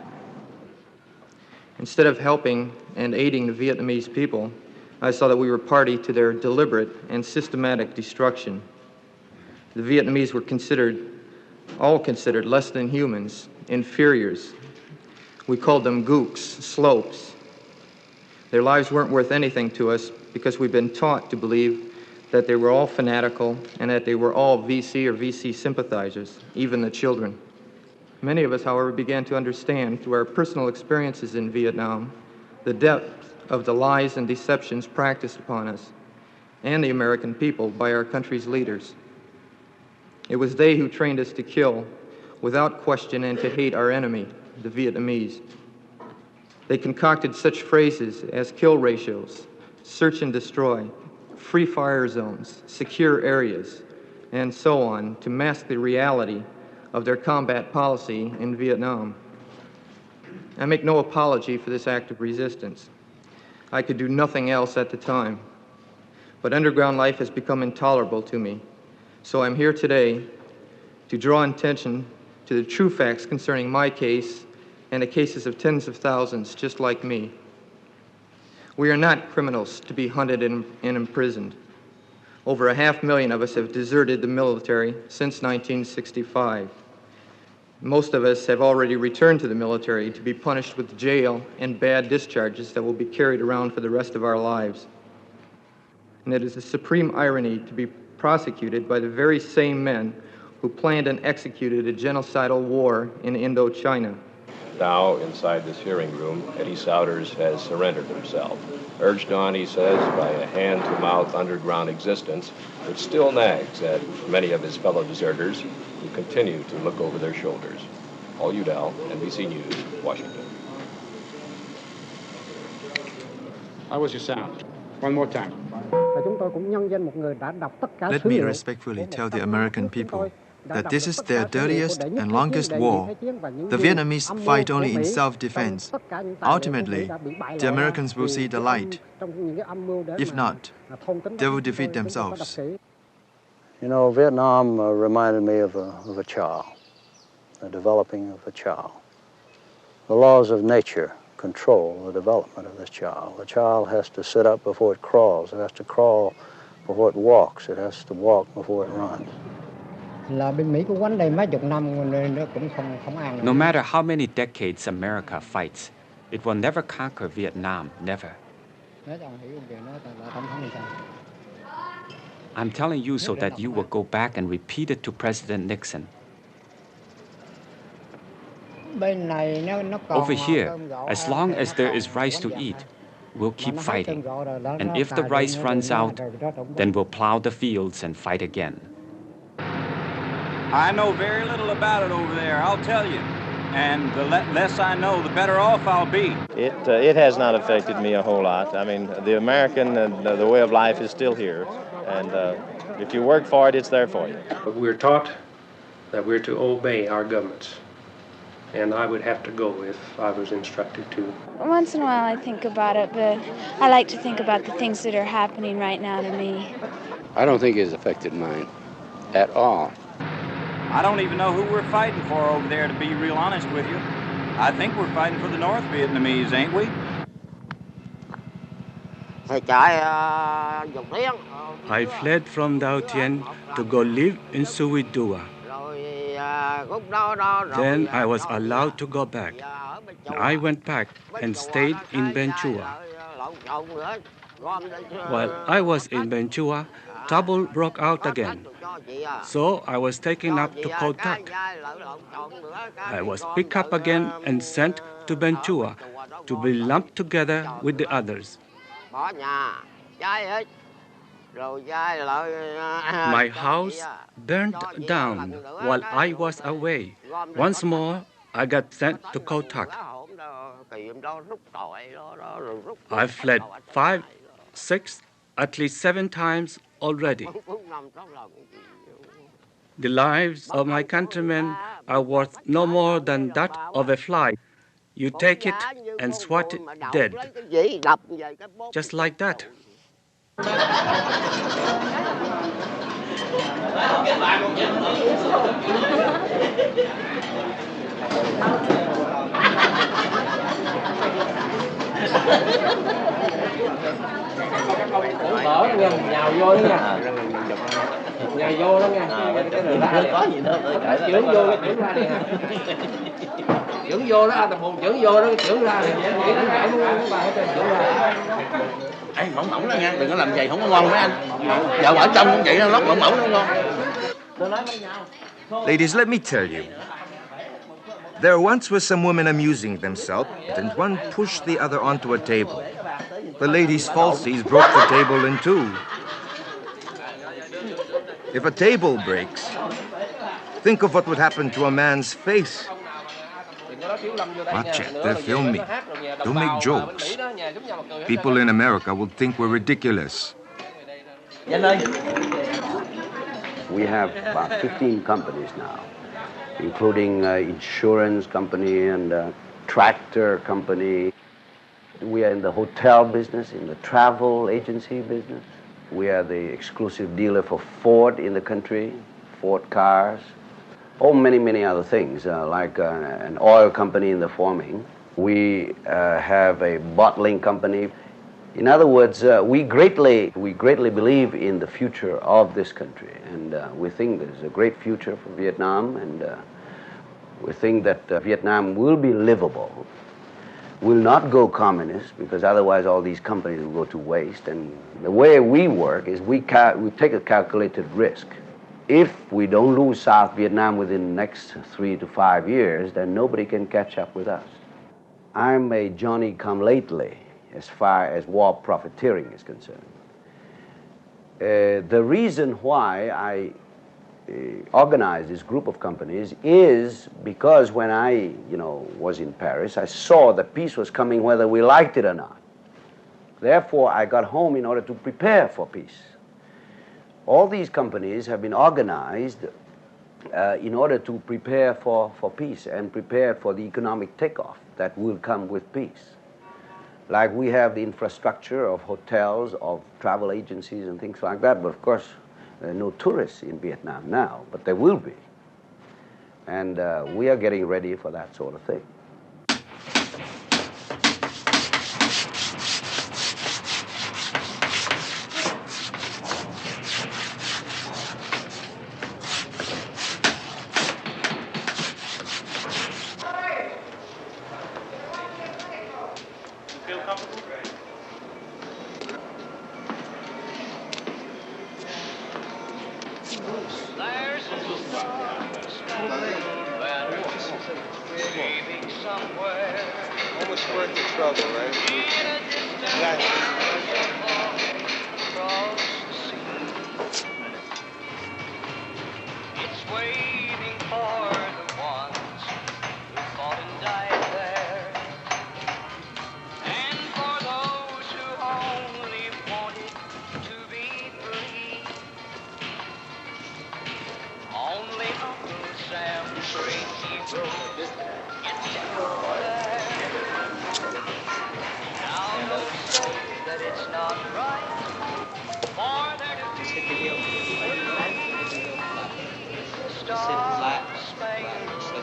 Instead of helping and aiding the Vietnamese people, I saw that we were party to their deliberate and systematic destruction. The Vietnamese were all considered less than humans, inferiors. We called them gooks, slopes. Their lives weren't worth anything to us because we've been taught to believe that they were all fanatical and that they were all VC or VC sympathizers, even the children. Many of us, however, began to understand through our personal experiences in Vietnam the depth of the lies and deceptions practiced upon us and the American people by our country's leaders. It was they who trained us to kill without question and to hate our enemy, the Vietnamese. They concocted such phrases as kill ratios, search and destroy, free fire zones, secure areas, and so on to mask the reality of their combat policy in Vietnam. I make no apology for this act of resistance. I could do nothing else at the time. But underground life has become intolerable to me. So I'm here today to draw attention to the true facts concerning my case and the cases of tens of thousands just like me. We are not criminals to be hunted and imprisoned. Over 500,000 of us have deserted the military since 1965. Most of us have already returned to the military to be punished with jail and bad discharges that will be carried around for the rest of our lives. And it is a supreme irony to be prosecuted by the very same men who planned and executed a genocidal war in Indochina. Now, inside this hearing room, Eddie Souders has surrendered himself. Urged on, he says, by a hand-to-mouth underground existence, which still nags at many of his fellow deserters who continue to look over their shoulders. Paul Udall, NBC News, Washington. How was your sound? One more time. Let me respectfully tell the American people that this is their dirtiest and longest war. The Vietnamese fight only in self-defense. Ultimately, the Americans will see the light. If not, they will defeat themselves. You know, Vietnam reminded me of a child, the developing of a child. The laws of nature control the development of this child. The child has to sit up before it crawls. It has to crawl before it walks. It has to walk before it runs. No matter how many decades America fights, it will never conquer Vietnam, never. I'm telling you so that you will go back and repeat it to President Nixon. Over here, as long as there is rice to eat, we'll keep fighting. And if the rice runs out, then we'll plow the fields and fight again. I know very little about it over there, I'll tell you. And the less I know, the better off I'll be. It has not affected me a whole lot. I mean, the American and the way of life is still here. And if you work for it, it's there for you. But we're taught that we're to obey our governments. And I would have to go if I was instructed to. Once in a while I think about it, but I like to think about the things that are happening right now to me. I don't think it's affected mine at all. I don't even know who we're fighting for over there, to be real honest with you. I think we're fighting for the North Vietnamese, ain't we? I fled from Dao Tien to go live in Sui Dua. Then I was allowed to go back. I went back and stayed in Ben Chua. While I was in Ben Chua, trouble broke out again. So I was taken up to Ko Tak. I was picked up again and sent to Ben Chua to be lumped together with the others. My house burned down while I was away. Once more, I got sent to Ko Tak. I fled 5, 6, at least 7 times already. The lives of my countrymen are worth no more than that of a fly. You take it and swat it dead. Just like that. Mở nha, nhào vô đó nha. Nhào vô đó nha. Có gì đâu, chưởng vô cái chưởng ra này hả? Chưởng vô đó, tập buồn chưởng vô đó, cái chưởng ra này. Nó nhảy muốn bài hết chưởng ra. Ê, mỏng mỏng đó nha, đừng có làm vậy không có ngon mấy anh. Giờ ở trong cũng vậy, nó lót mỏng mỏng nó ngon. Ladies, let me tell you. There once was some women amusing themselves, and one pushed the other onto a table. The lady's falsies broke the table in two. If a table breaks, think of what would happen to a man's face. Watch it, they'll film me. Don't make jokes. People in America will think we're ridiculous. We have about 15 companies now, including insurance company and tractor company. We are in the hotel business, in the travel agency business. We are the exclusive dealer for Ford in the country, Ford cars. Oh, many, many other things, like an oil company in the forming. We have a bottling company. In other words, we greatly believe in the future of this country, and we think there's a great future for Vietnam, and We think that Vietnam will be livable, will not go communist, because otherwise all these companies will go to waste. And the way we work is we take a calculated risk. If we don't lose South Vietnam within the next 3 to 5 years, then nobody can catch up with us. I'm a Johnny-come-lately as far as war profiteering is concerned. The reason why I organized this group of companies is because when I, was in Paris, I saw that peace was coming whether we liked it or not. Therefore, I got home in order to prepare for peace. All these companies have been organized in order to prepare for peace and prepare for the economic takeoff that will come with peace. Like we have the infrastructure of hotels, of travel agencies and things like that, but of course, there are no tourists in Vietnam now, but there will be. And we are getting ready for that sort of thing.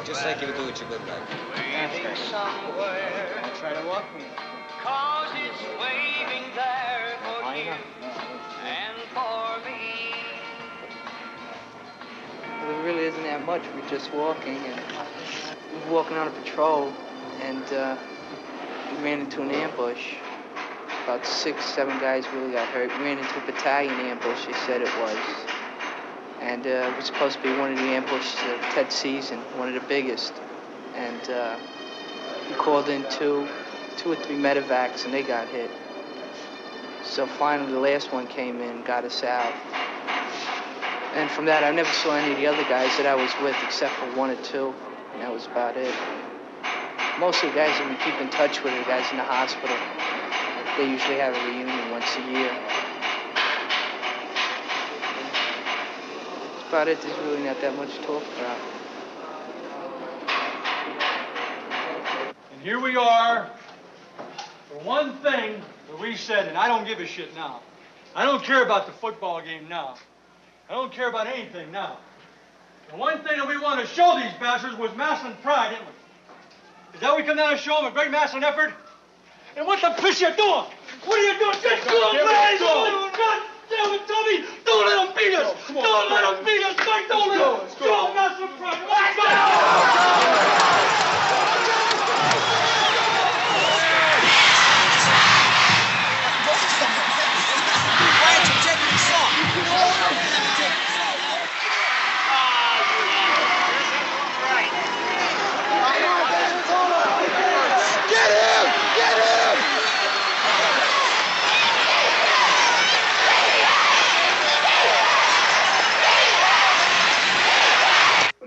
Just like you would do with your good luck. Waiting somewhere. Try to walk me. 'Cause it's waiting there for you and for me. Well, there really isn't that much. We're just walking, and we were walking on a patrol, and we ran into an ambush. About 6, 7 guys really got hurt. We ran into a battalion ambush, they said it was. And it was supposed to be one of the ambushes of Ted's season, one of the biggest. And we called in two or three medevacs, and they got hit. So finally, the last one came in, got us out. And from that, I never saw any of the other guys that I was with, except for 1 or 2, and that was about it. Most of the guys that we keep in touch with are the guys in the hospital. They usually have a reunion once a year. That's about it. There's really not that much to talk about. And here we are, for one thing that we said, and I don't give a shit now. I don't care about the football game now. I don't care about anything now. The one thing that we wanted to show these bastards was masculine pride, didn't we? Is that we come down and show them a great masculine effort? And what the piss you doing? What are you doing? Just go, guys! God damn it, Tommy! Don't let them beat us! Don't let them beat us! Don't let them! Show masculine pride! Let's go!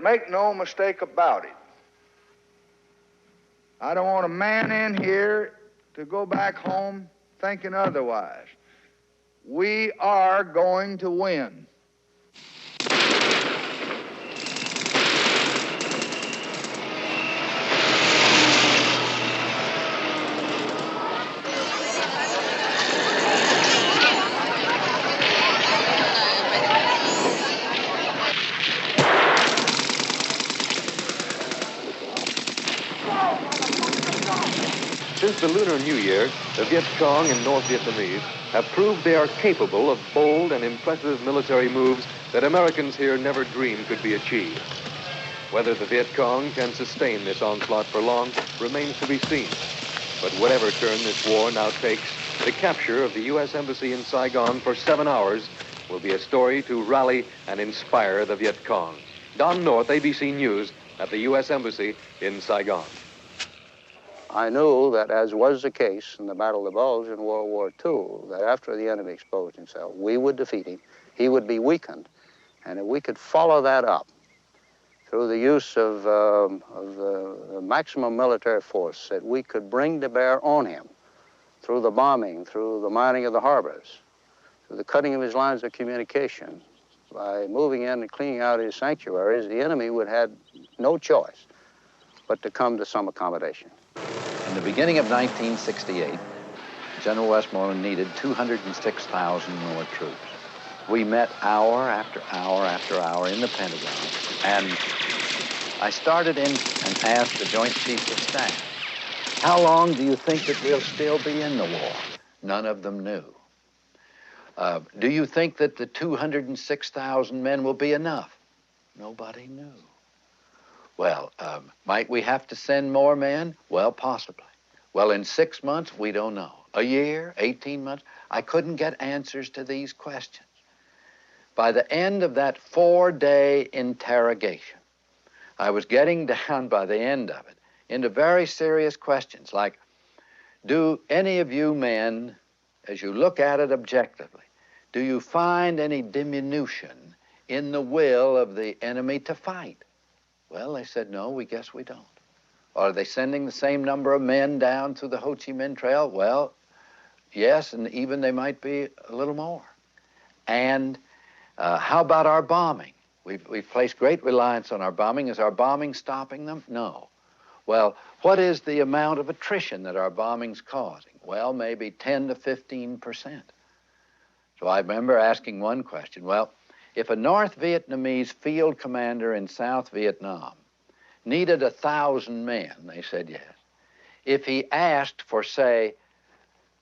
Make no mistake about it. I don't want a man in here to go back home thinking otherwise. We are going to win. Since the Lunar New Year, the Viet Cong and North Vietnamese have proved they are capable of bold and impressive military moves that Americans here never dreamed could be achieved. Whether the Viet Cong can sustain this onslaught for long remains to be seen. But whatever turn this war now takes, the capture of the U.S. Embassy in Saigon for 7 hours will be a story to rally and inspire the Viet Cong. Don North, ABC News, at the U.S. Embassy in Saigon. I knew that, as was the case in the Battle of the Bulge in World War II, that after the enemy exposed himself, we would defeat him, he would be weakened, and if we could follow that up through the use of the maximum military force that we could bring to bear on him, through the bombing, through the mining of the harbors, through the cutting of his lines of communication, by moving in and cleaning out his sanctuaries, the enemy would have no choice but to come to some accommodation. In the beginning of 1968, General Westmoreland needed 206,000 more troops. We met hour after hour after hour in the Pentagon, and I started in and asked the Joint Chiefs of Staff, how long do you think that we'll still be in the war? None of them knew. Do you think that the 206,000 men will be enough? Nobody knew. Well, might we have to send more men? Well, possibly. Well, in 6 months, we don't know. A year, 18 months? I couldn't get answers to these questions. By the end of that 4-day interrogation, I was getting down by the end of it into very serious questions like, do any of you men, as you look at it objectively, do you find any diminution in the will of the enemy to fight? Well, they said, no, we guess we don't. Are they sending the same number of men down through the Ho Chi Minh Trail? Well, yes, and even they might be a little more. And how about our bombing? We've placed great reliance on our bombing. Is our bombing stopping them? No. Well, what is the amount of attrition that our bombing's causing? Well, maybe 10 to 15%. So I remember asking one question. Well, if a North Vietnamese field commander in South Vietnam needed 1,000 men, they said yes. If he asked for, say,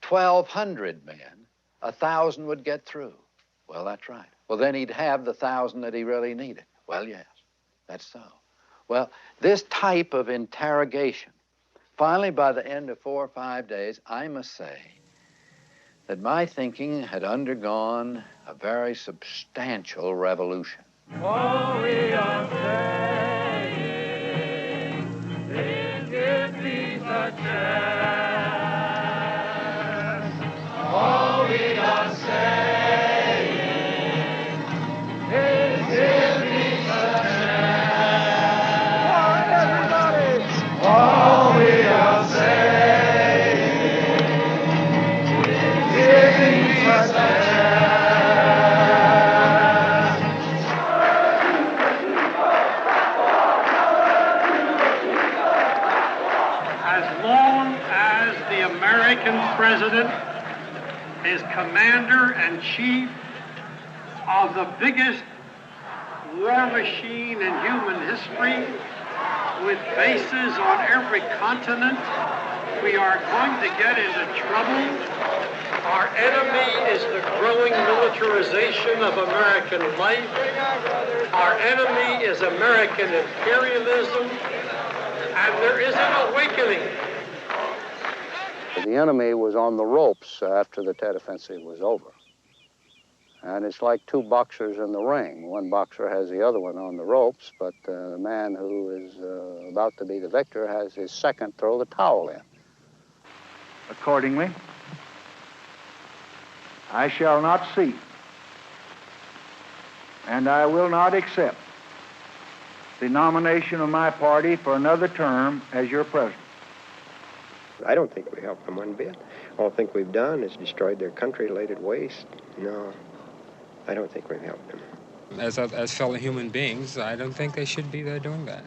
1,200 men, 1,000 would get through. Well, that's right. Well, then he'd have the 1,000 that he really needed. Well, yes, that's so. Well, this type of interrogation, finally, by the end of 4 or 5 days, I must say that my thinking had undergone a very substantial revolution. All we are saying is give peace a chance. All we are saying is give peace a chance. Everybody! All we are saying is give peace a chance. American president is commander-in-chief of the biggest war machine in human history, with bases on every continent. We are going to get into trouble. Our enemy is the growing militarization of American life. Our enemy is American imperialism, and there is an awakening. The enemy was on the ropes after the Tet Offensive was over. And it's like two boxers in the ring. One boxer has the other one on the ropes, but the man who is about to be the victor has his second throw the towel in. Accordingly, I shall not seek, and I will not accept the nomination of my party for another term as your president. I don't think we helped them one bit. All I think we've done is destroyed their country, laid it waste. No, I don't think we've helped them. As fellow human beings, I don't think they should be there doing that.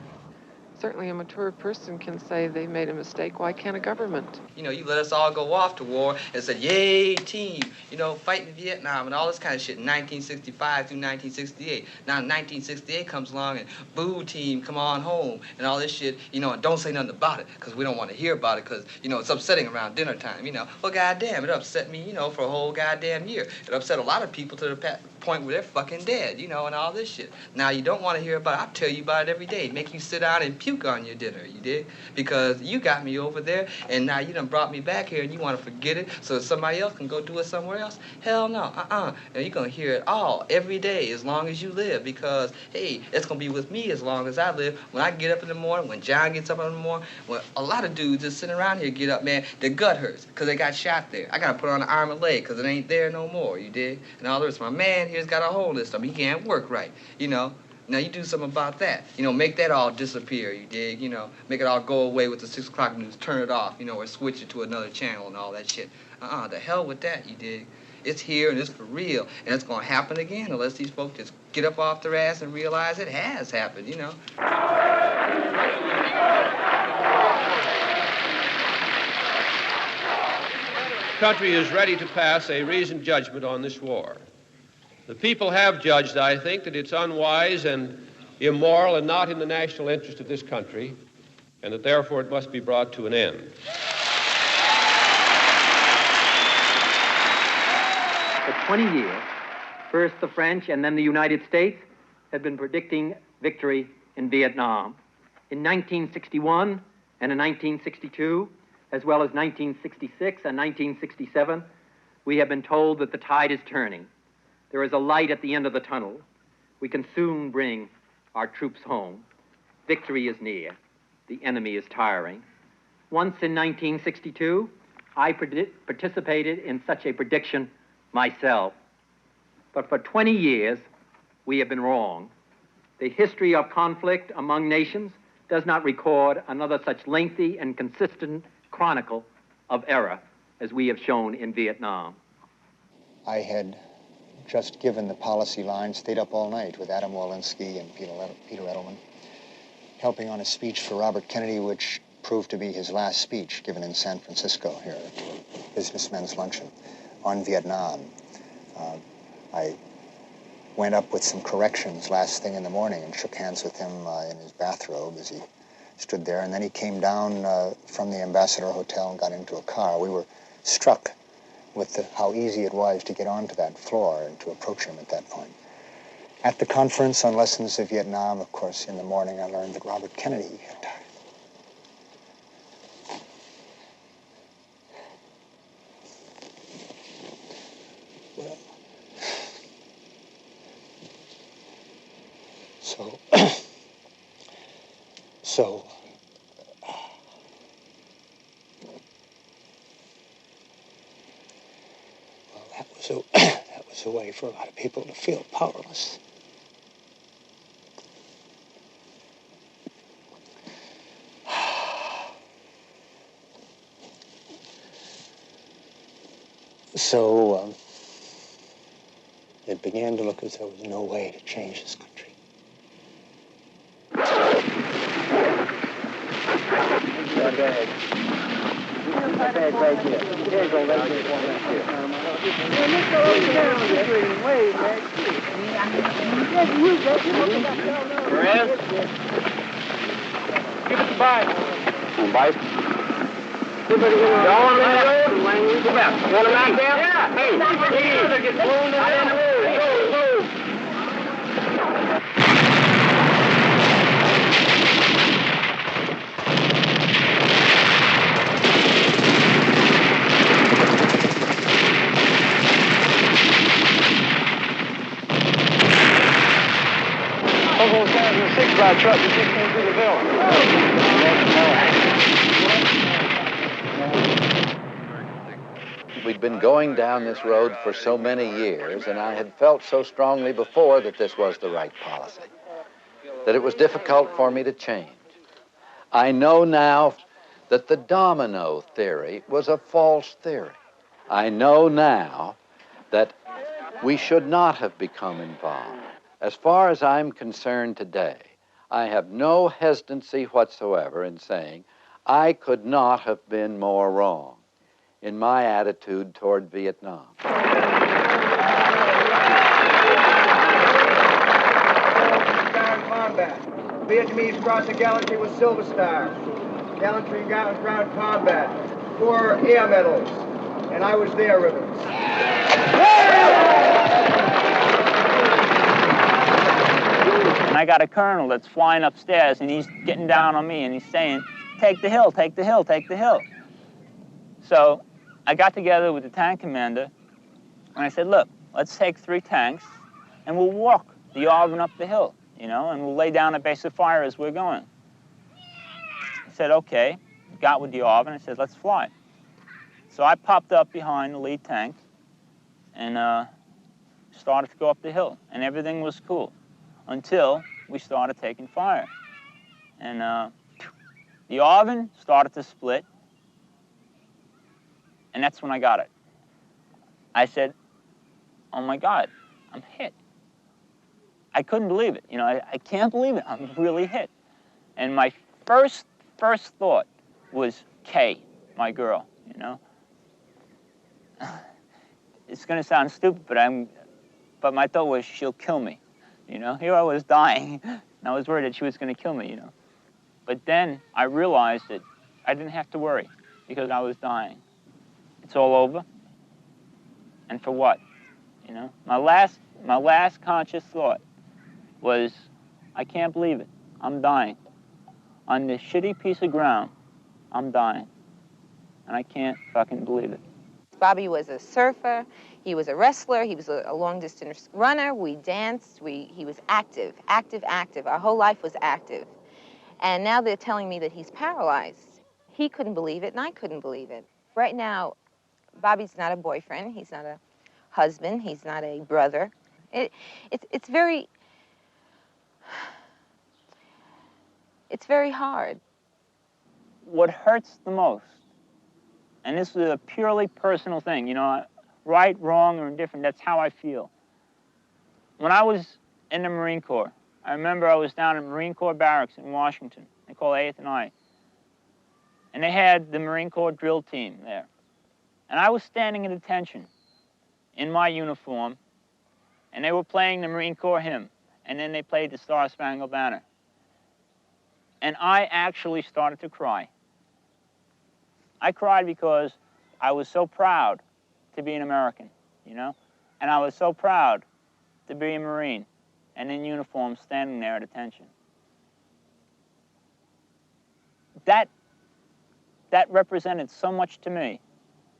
Certainly a mature person can say they made a mistake. Why can't a government? You know, you let us all go off to war and said, yay, team, you know, fighting Vietnam and all this kind of shit in 1965 through 1968. Now 1968 comes along and boo, team, come on home and all this shit, you know, and don't say nothing about it because we don't want to hear about it because, you know, it's upsetting around dinner time, you know. Well, goddamn, it upset me, you know, for a whole goddamn year. It upset a lot of people to the point where they're fucking dead, you know, and all this shit. Now, you don't want to hear about it. I'll tell you about it every day. Make you sit down and puke on your dinner, you dig? Because you got me over there, and now you done brought me back here, and you want to forget it so that somebody else can go do it somewhere else? Hell no, Now, you're going to hear it all every day as long as you live, because, hey, it's going to be with me as long as I live. When I get up in the morning, when John gets up in the morning, when a lot of dudes just sitting around here get up, man, their gut hurts because they got shot there. I got to put on an arm and leg because it ain't there no more, you dig? And all the rest. My man here's got a hole in his stomach. He can't work right, you know. Now you do something about that. You know, make that all disappear, you dig? You know, make it all go away with the 6 o'clock news, turn it off, you know, or switch it to another channel and all that shit. The hell with that, you dig? It's here and it's for real. And it's going to happen again unless these folks just get up off their ass and realize it has happened, you know. The country is ready to pass a reasoned judgment on this war. The people have judged, I think, that it's unwise and immoral and not in the national interest of this country, and that therefore it must be brought to an end. For 20 years, first the French and then the United States have been predicting victory in Vietnam. In 1961 and in 1962, as well as 1966 and 1967, we have been told that the tide is turning. There is a light at the end of the tunnel. We can soon bring our troops home. Victory is near. The enemy is tiring. Once in 1962, I participated in such a prediction myself. But for 20 years, we have been wrong. The history of conflict among nations does not record another such lengthy and consistent chronicle of error as we have shown in Vietnam. I had just given the policy line, stayed up all night with Adam Walensky and Peter Edelman, helping on a speech for Robert Kennedy, which proved to be his last speech given in San Francisco here at Businessmen's Luncheon on Vietnam. I went up with some corrections last thing in the morning and shook hands with him in his bathrobe as he stood there, and then he came down from the Ambassador Hotel and got into a car. We were struck with how easy it was to get onto that floor and to approach him at that point. At the conference on Lessons of Vietnam, of course, in the morning, I learned that Robert Kennedy had died. Well, that was a way for a lot of people to feel powerless. So it began to look as though there was no way to change this country. Go ahead. Right here. Here, go right here. Perez? Give it the bite. Bite? You want to make You want to knock down? Yeah. Hey, they're getting blown in the road. Go. Uncle Sam's in a 6-by truck that just came through the building. We'd been going down this road for so many years, and I had felt so strongly before that this was the right policy, that it was difficult for me to change. I know now that the domino theory was a false theory. I know now that we should not have become involved. As far as I'm concerned today, I have no hesitancy whatsoever in saying I could not have been more wrong in my attitude toward Vietnam. Combat. Vietnamese cross the gallantry with Silver Star. Gallantry ground combat. 4 air medals. And I was there, Rivers. And I got a colonel that's flying upstairs, and he's getting down on me, and he's saying, take the hill, take the hill, take the hill. So I got together with the tank commander, and I said, look, let's take 3 tanks, and we'll walk the Yarvin up the hill, you know, and we'll lay down a base of fire as we're going. He said, okay. Got with the Yarvin and said, let's fly. So I popped up behind the lead tank and started to go up the hill, and everything was cool until we started taking fire. And the Yarvin started to split, and that's when I got it. I said, oh my God, I'm hit. I couldn't believe it. You know, I can't believe it. I'm really hit. And my first thought was Kay, my girl, you know. It's going to sound stupid, but my thought was she'll kill me, you know. Here I was dying, and I was worried that she was going to kill me, you know. But then I realized that I didn't have to worry because I was dying. It's all over, and for what, you know? My last conscious thought was, I can't believe it. I'm dying. On this shitty piece of ground, I'm dying. And I can't fucking believe it. Bobby was a surfer, he was a wrestler, he was a long-distance runner, we danced, he was active. Our whole life was active. And now they're telling me that he's paralyzed. He couldn't believe it, and I couldn't believe it. Right now, Bobby's not a boyfriend, he's not a husband, he's not a brother. It's very hard. What hurts the most, and this is a purely personal thing, you know, right, wrong, or indifferent, that's how I feel. When I was in the Marine Corps, I remember I was down at Marine Corps Barracks in Washington. They call 8th and I. And they had the Marine Corps drill team there. And I was standing at attention in my uniform, and they were playing the Marine Corps hymn, and then they played the Star Spangled Banner. And I actually started to cry. I cried because I was so proud to be an American, you know? And I was so proud to be a Marine and in uniform standing there at attention. That represented so much to me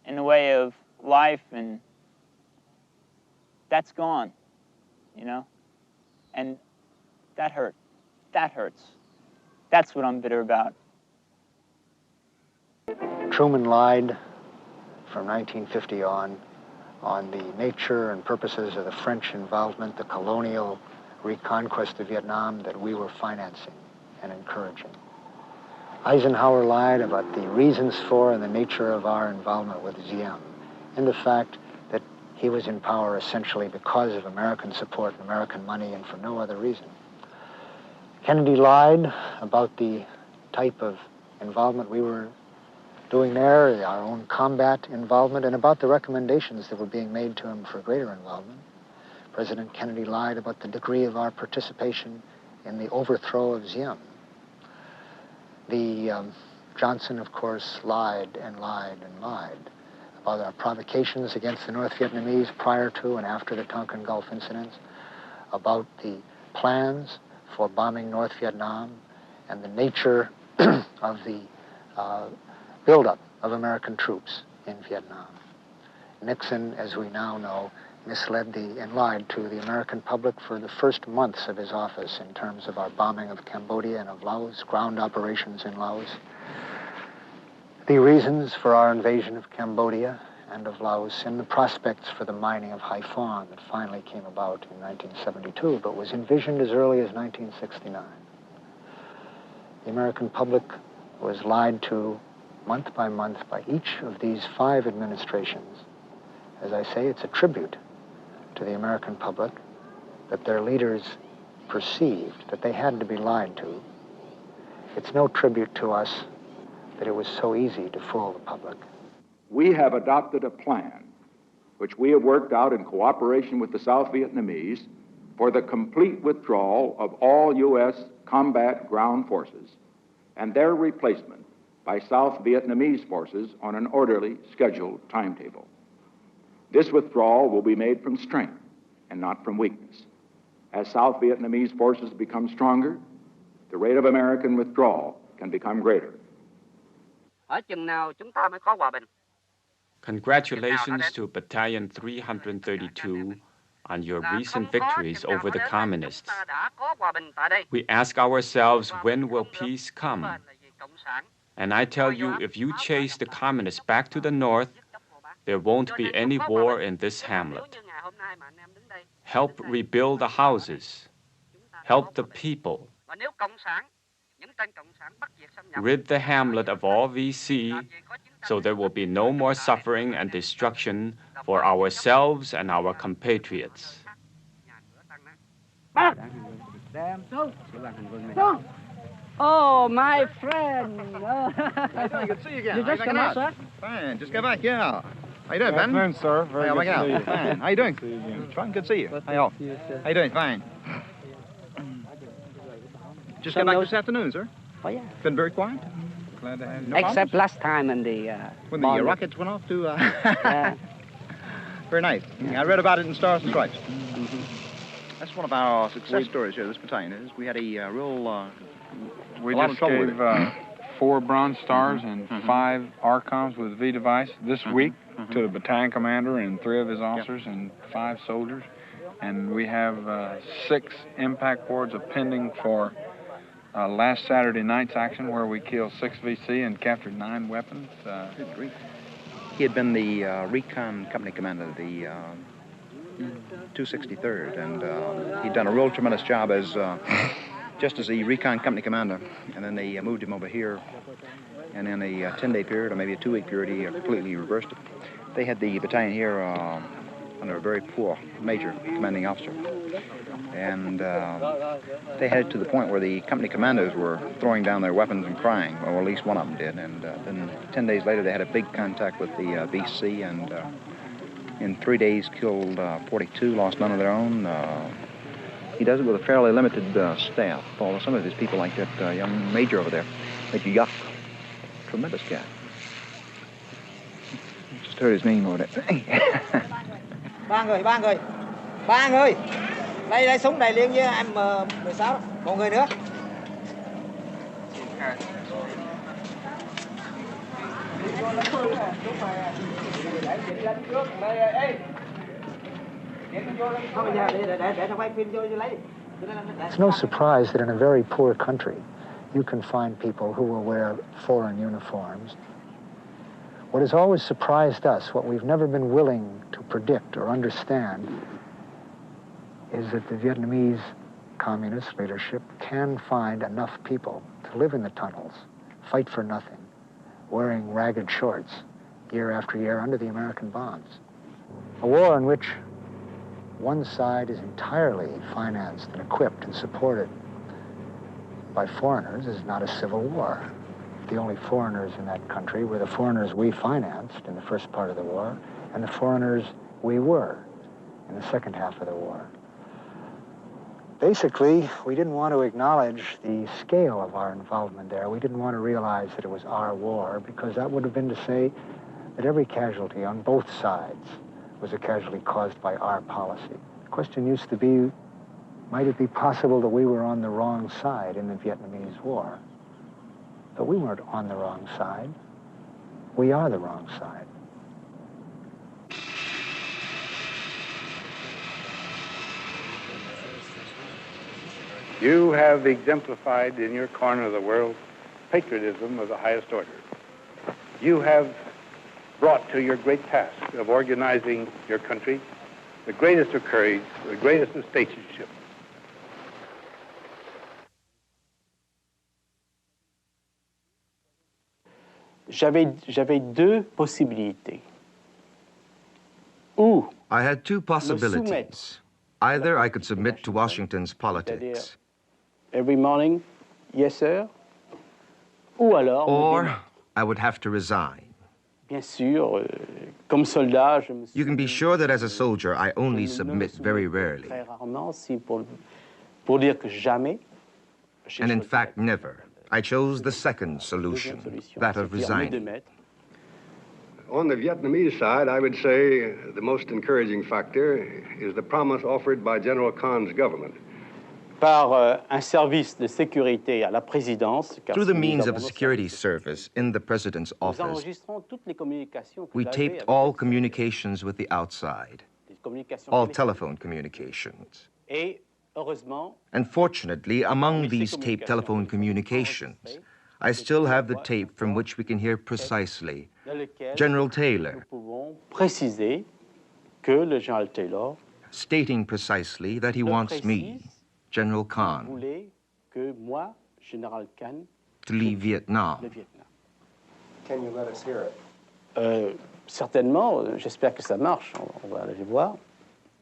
in the way of life, and that's gone, you know? And that hurt. That hurts. That's what I'm bitter about. Truman lied from 1950 on the nature and purposes of the French involvement, the colonial reconquest of Vietnam that we were financing and encouraging. Eisenhower lied about the reasons for and the nature of our involvement with Diem, and the fact that he was in power essentially because of American support and American money and for no other reason. Kennedy lied about the type of involvement we were doing there, our own combat involvement, and about the recommendations that were being made to him for greater involvement. President Kennedy lied about the degree of our participation in the overthrow of Diem. Johnson, of course, lied and lied and lied about our provocations against the North Vietnamese prior to and after the Tonkin Gulf incidents, about the plans for bombing North Vietnam, and the nature of the buildup of American troops in Vietnam. Nixon, as we now know, misled and lied to the American public for the first months of his office in terms of our bombing of Cambodia and of Laos, ground operations in Laos. The reasons for our invasion of Cambodia and of Laos, and the prospects for the mining of Haiphong that finally came about in 1972, but was envisioned as early as 1969. The American public was lied to month by month by each of these 5 administrations. As I say, it's a tribute to the American public that their leaders perceived that they had to be lied to. It's no tribute to us that it was so easy to fool the public. We have adopted a plan which we have worked out in cooperation with the South Vietnamese for the complete withdrawal of all U.S. combat ground forces and their replacement by South Vietnamese forces on an orderly, scheduled timetable. This withdrawal will be made from strength and not from weakness. As South Vietnamese forces become stronger, the rate of American withdrawal can become greater. Ở chừng nào chúng ta mới có hòa bình? Congratulations to Battalion 332 on your recent victories over the communists. We ask ourselves, when will peace come? And I tell you, if you chase the communists back to the north, there won't be any war in this hamlet. Help rebuild the houses. Help the people. Rid the hamlet of all VC, so there will be no more suffering and destruction for ourselves and our compatriots. Oh, my friend. Good to see you again. You just come out, sir? Fine. Just got back, yeah. How you doing, Ben? Good afternoon, sir. Very good to see you. Fine. How you doing? See you again. Fine. Good to see you. Hi, all. How you doing? Fine. Just got back this afternoon, sir. Oh, yeah. Been very quiet. Glad to have you. No Except problems? last time in the... When the rockets went off to... Very nice. I read about it in Stars and Stripes. That's one of our success stories here, this battalion is. We had a real... We a lot just of trouble gave with it. 4 Bronze Stars and 5 ARCOMs with V device this week to the battalion commander and 3 of his officers and 5 soldiers. And we have 6 impact boards pending for last Saturday night's action, where we killed 6 VC and captured 9 weapons. He had been the recon company commander, the 263rd, and he'd done a real tremendous job as just as the recon company commander. And then they moved him over here, and in a 10-day period, or maybe a 2-week period, he completely reversed it. They had the battalion here under a very poor major commanding officer. And they had it to the point where the company commanders were throwing down their weapons and crying, or at least one of them did. And then 10 days later, they had a big contact with the VC, and in 3 days killed 42, lost none of their own. He does it with a fairly limited staff. Although some of his people, like that young major over there, Major Yuck, tremendous guy. Just heard his name over there. Ba người. Đây súng đầy liên với M16. Một người nữa. It's no surprise that in a very poor country, you can find people who will wear foreign uniforms. What has always surprised us, what we've never been willing to predict or understand, is that the Vietnamese communist leadership can find enough people to live in the tunnels, fight for nothing, wearing ragged shorts year after year under the American bombs. A war in which one side is entirely financed and equipped and supported by foreigners is not a civil war. The only foreigners in that country were the foreigners we financed in the first part of the war and the foreigners we were in the second half of the war. Basically, we didn't want to acknowledge the scale of our involvement there. We didn't want to realize that it was our war, because that would have been to say that every casualty on both sides was a casualty caused by our policy. The question used to be, might it be possible that we were on the wrong side in the Vietnamese War? But we weren't on the wrong side. We are the wrong side. You have exemplified in your corner of the world patriotism of the highest order. You have brought to your great task of organizing your country the greatest of courage, the greatest of statesmanship. J'avais 2 possibilités. Ou I had 2 possibilities. Either I could submit to Washington's politics, every morning, yes sir, ou alors or I would have to resign. Bien sûr, comme soldat, je me You can be sure that as a soldier, I only submit very rarely, très rarement, si pour dire que jamais. and in fact, never. I chose the second solution, that of resigning. On the Vietnamese side, I would say the most encouraging factor is the promise offered by General Khan's government par un service de sécurité à la présidence. Through the means of a security service in the president's office, we taped all communications with the outside, all telephone communications. And fortunately, among these taped telephone communications, I still have the tape from which we can hear precisely General Taylor stating precisely that he wants me, General Khan, to leave Vietnam. Can you let us hear it? Certainement, j'espère que ça marche. On va aller voir.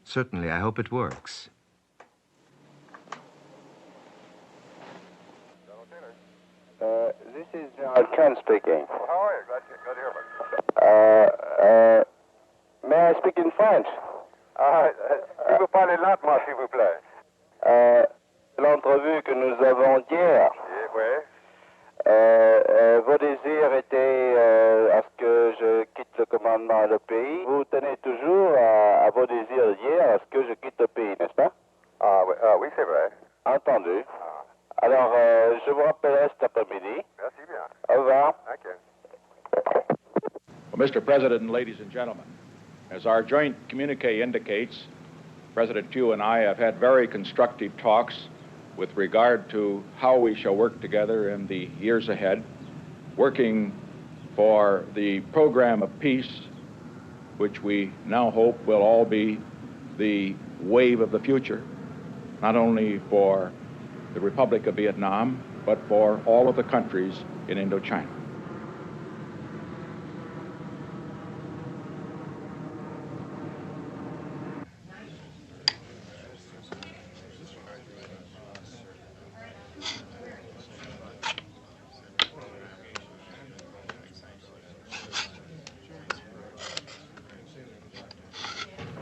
Certainly, I hope it works. This is General Khan speaking. How are you? Glad to hear you. May I speak in French? Si vous parlez lentement, s'il vous plaît. L'entrevue que nous avons hier, Oui. vos désirs étaient à ce que je quitte le commandement du pays. Vous tenez toujours à vos désirs d'hier à ce que je quitte le pays, n'est-ce pas? Oui, c'est vrai. Entendu. Alors, je vous rappellerai cet après-midi. Merci bien. Au revoir. Thank you. Well, Mr. President and ladies and gentlemen, as our joint communique indicates, President Pugh and I have had very constructive talks with regard to how we shall work together in the years ahead, working for the program of peace, which we now hope will all be the wave of the future, not only for the Republic of Vietnam, but for all of the countries in Indochina.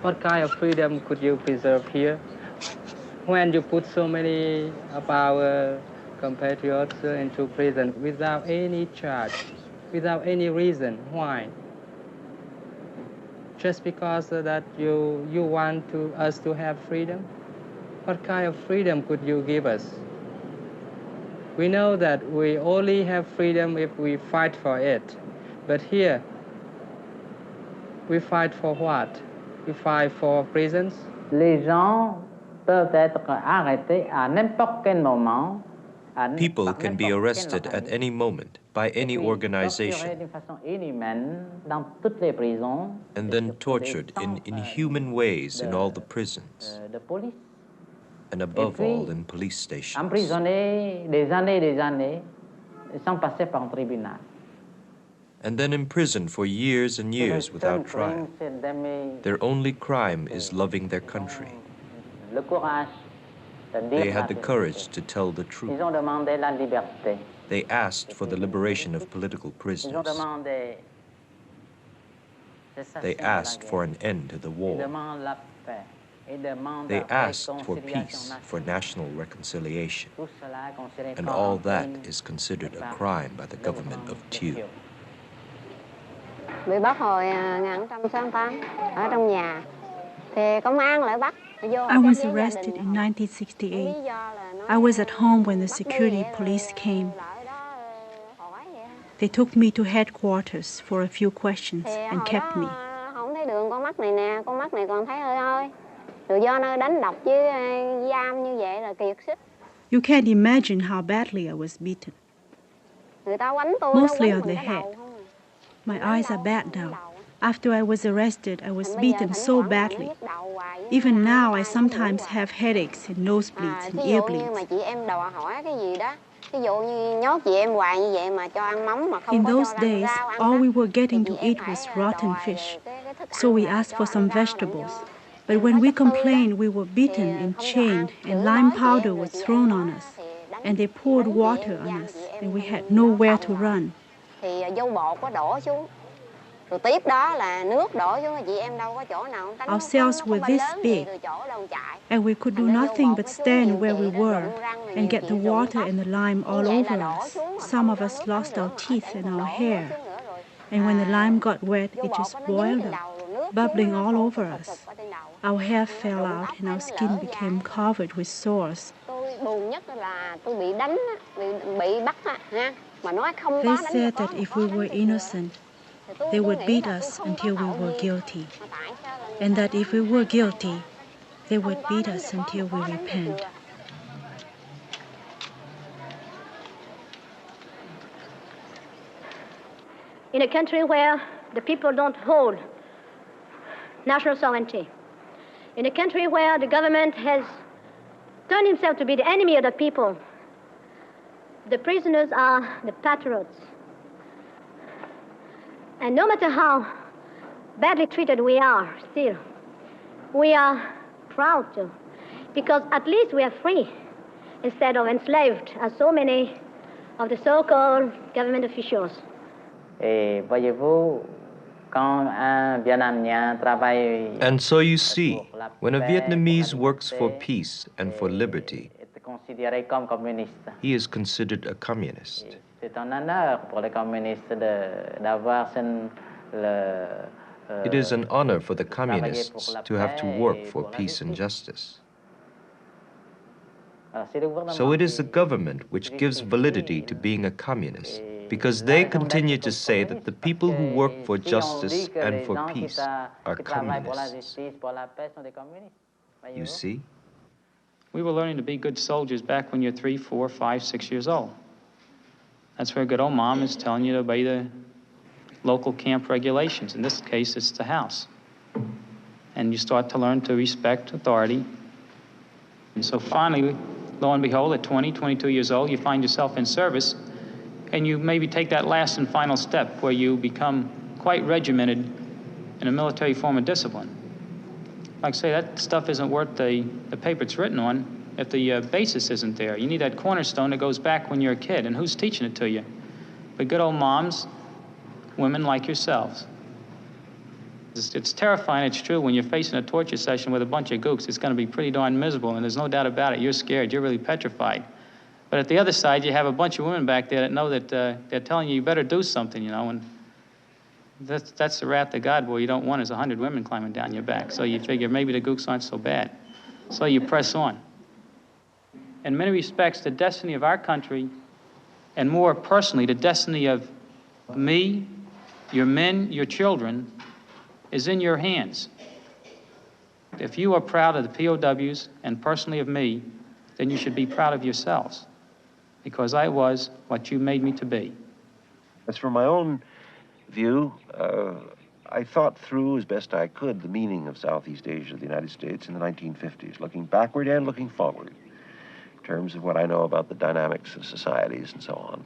What kind of freedom could you preserve here when you put so many of our compatriots into prison without any charge, without any reason? Why? Just because that you want us to have freedom? What kind of freedom could you give us? We know that we only have freedom if we fight for it. But here, we fight for what? We fight for prisons? Les gens peuvent être arrêtés à n'importe quel moment. People can be arrested at any moment by any organization and then tortured in inhuman ways in all the prisons and above all in police stations. Emprisonnés des années, sans passer par un tribunal. And then imprisoned for years and years without trial. Their only crime is loving their country. They had the courage to tell the truth. They asked for the liberation of political prisoners. They asked for an end to the war. They asked for peace, for national reconciliation. And all that is considered a crime by the government of Thieu. Bị bắt hồi 1968 ở trong nhà thì công an lại bắt. I was arrested in 1968. I was at home when the security police came. They took me to headquarters for a few questions and kept me. Không thấy đường con mắt này nè, con mắt này còn thấy hơi hơi. Rồi do nó đánh đập với giam như vậy là kiệt sức. You can't imagine how badly I was beaten. Người ta quánh tôi mostly on the head. My eyes are bad now. After I was arrested, I was beaten so badly. Even now, I sometimes have headaches and nosebleeds and ear bleeds. In those days, all we were getting to eat was rotten fish, so we asked for some vegetables. But when we complained, we were beaten and chained, and lime powder was thrown on us, and they poured water on us, and we had nowhere to run. Our cells were this big, and we could do nothing but stand where we were and get the water and the lime all over us. Some of us lost our teeth and our hair, and when the lime got wet, it just boiled up, bubbling all over us. Our hair fell out and our skin became covered with sores. They said that if we were innocent, they would beat us until we were guilty, and that if we were guilty, they would beat us until we repent. In a country where the people don't hold national sovereignty, in a country where the government has turned himself to be the enemy of the people, the prisoners are the patriots. And no matter how badly treated we are still, we are proud to, because at least we are free instead of enslaved as so many of the so-called government officials. And so you see, when a Vietnamese works for peace and for liberty, he is considered a communist. It is an honor for the communists to have to work for peace and justice. So it is the government which gives validity to being a communist, because they continue to say that the people who work for justice and for peace are communists. You see? We were learning to be good soldiers back when you're 3, 4, 5, 6 years old. That's where good old mom is telling you to obey the local camp regulations. In this case, it's the house. And you start to learn to respect authority. And so finally, lo and behold, at 20, 22 years old, you find yourself in service, and you maybe take that last and final step where you become quite regimented in a military form of discipline. Like I say, that stuff isn't worth the paper it's written on if the basis isn't there. You need that cornerstone that goes back when you're a kid, and who's teaching it to you? But good old moms, women like yourselves. It's terrifying, it's true, when you're facing a torture session with a bunch of gooks, it's going to be pretty darn miserable, and there's no doubt about it. You're scared, you're really petrified. But at the other side, you have a bunch of women back there that know that they're telling you better do something, you know, and that's the wrath of God. Boy, you don't want is 100 women climbing down your back. So you figure maybe the gooks aren't so bad. So you press on. In many respects, the destiny of our country, and more personally, the destiny of me, your men, your children, is in your hands. If you are proud of the POWs and personally of me, then you should be proud of yourselves, because I was what you made me to be. As for my own view, I thought through as best I could the meaning of Southeast Asia, the United States in the 1950s, looking backward and looking forward in terms of what I know about the dynamics of societies and so on.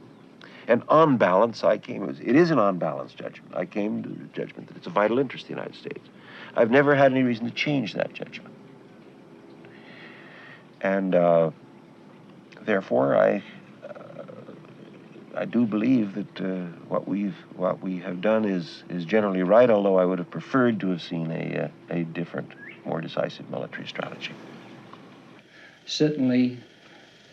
And on balance, it is an on-balance judgment. I came to the judgment that it's a vital interest of the United States. I've never had any reason to change that judgment. And therefore, I do believe that what we have done is generally right, although I would have preferred to have seen a different, more decisive military strategy. Certainly,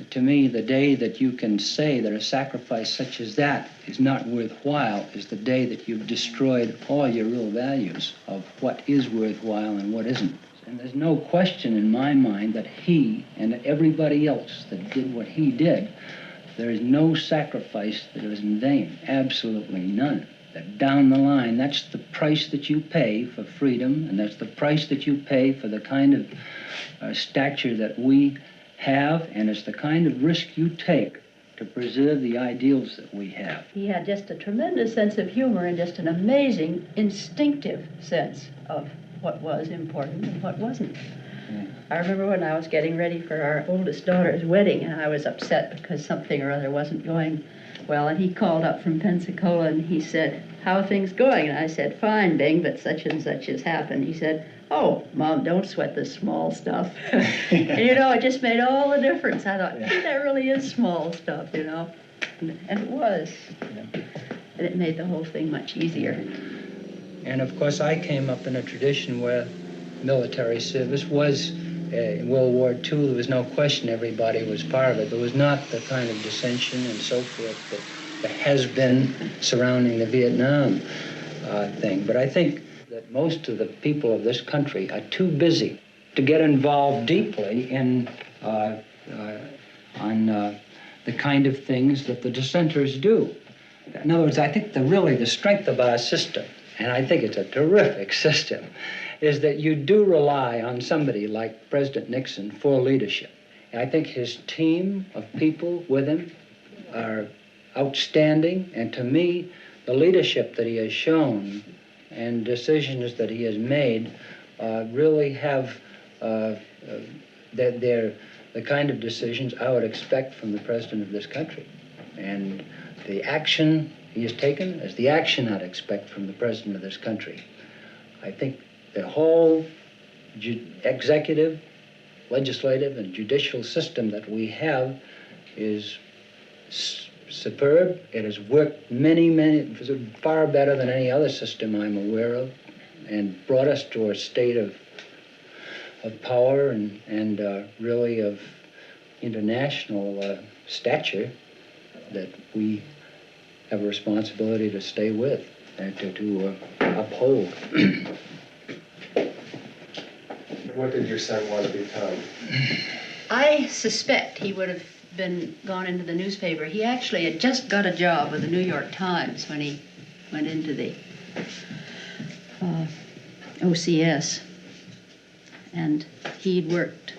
to me, the day that you can say that a sacrifice such as that is not worthwhile is the day that you've destroyed all your real values of what is worthwhile and what isn't. And there's no question in my mind that he and everybody else that did what he did, there is no sacrifice that was in vain, absolutely none. That down the line, that's the price that you pay for freedom, and that's the price that you pay for the kind of stature that we have, and it's the kind of risk you take to preserve the ideals that we have. He had just a tremendous sense of humor and just an amazing instinctive sense of what was important and what wasn't. I remember when I was getting ready for our oldest daughter's wedding, and I was upset because something or other wasn't going well, and he called up from Pensacola and he said, "How are things going?" And I said, "Fine, Bing, but such and such has happened." He said, "Oh, Mom, don't sweat the small stuff." And you know, it just made all the difference. I thought, "Gee, that really is small stuff, you know." And it was. And it made the whole thing much easier. And of course, I came up in a tradition where military service was, in World War II, there was no question everybody was part of it. There was not the kind of dissension and so forth that there has been surrounding the Vietnam thing. But I think that most of the people of this country are too busy to get involved deeply in on the kind of things that the dissenters do. In other words, I think really the strength of our system, and I think it's a terrific system, is that you do rely on somebody like President Nixon for leadership. I think his team of people with him are outstanding, and to me, the leadership that he has shown and decisions that he has made really have, they're the kind of decisions I would expect from the president of this country. And the action he has taken is the action I'd expect from the president of this country. I think the whole executive, legislative, and judicial system that we have is superb. It has worked far better than any other system I'm aware of, and brought us to a state of power and really of international stature that we have a responsibility to stay with and to uphold. What did your son want to become? I suspect he would have gone into the newspaper. He actually had just got a job with the New York Times when he went into the OCS. And he'd worked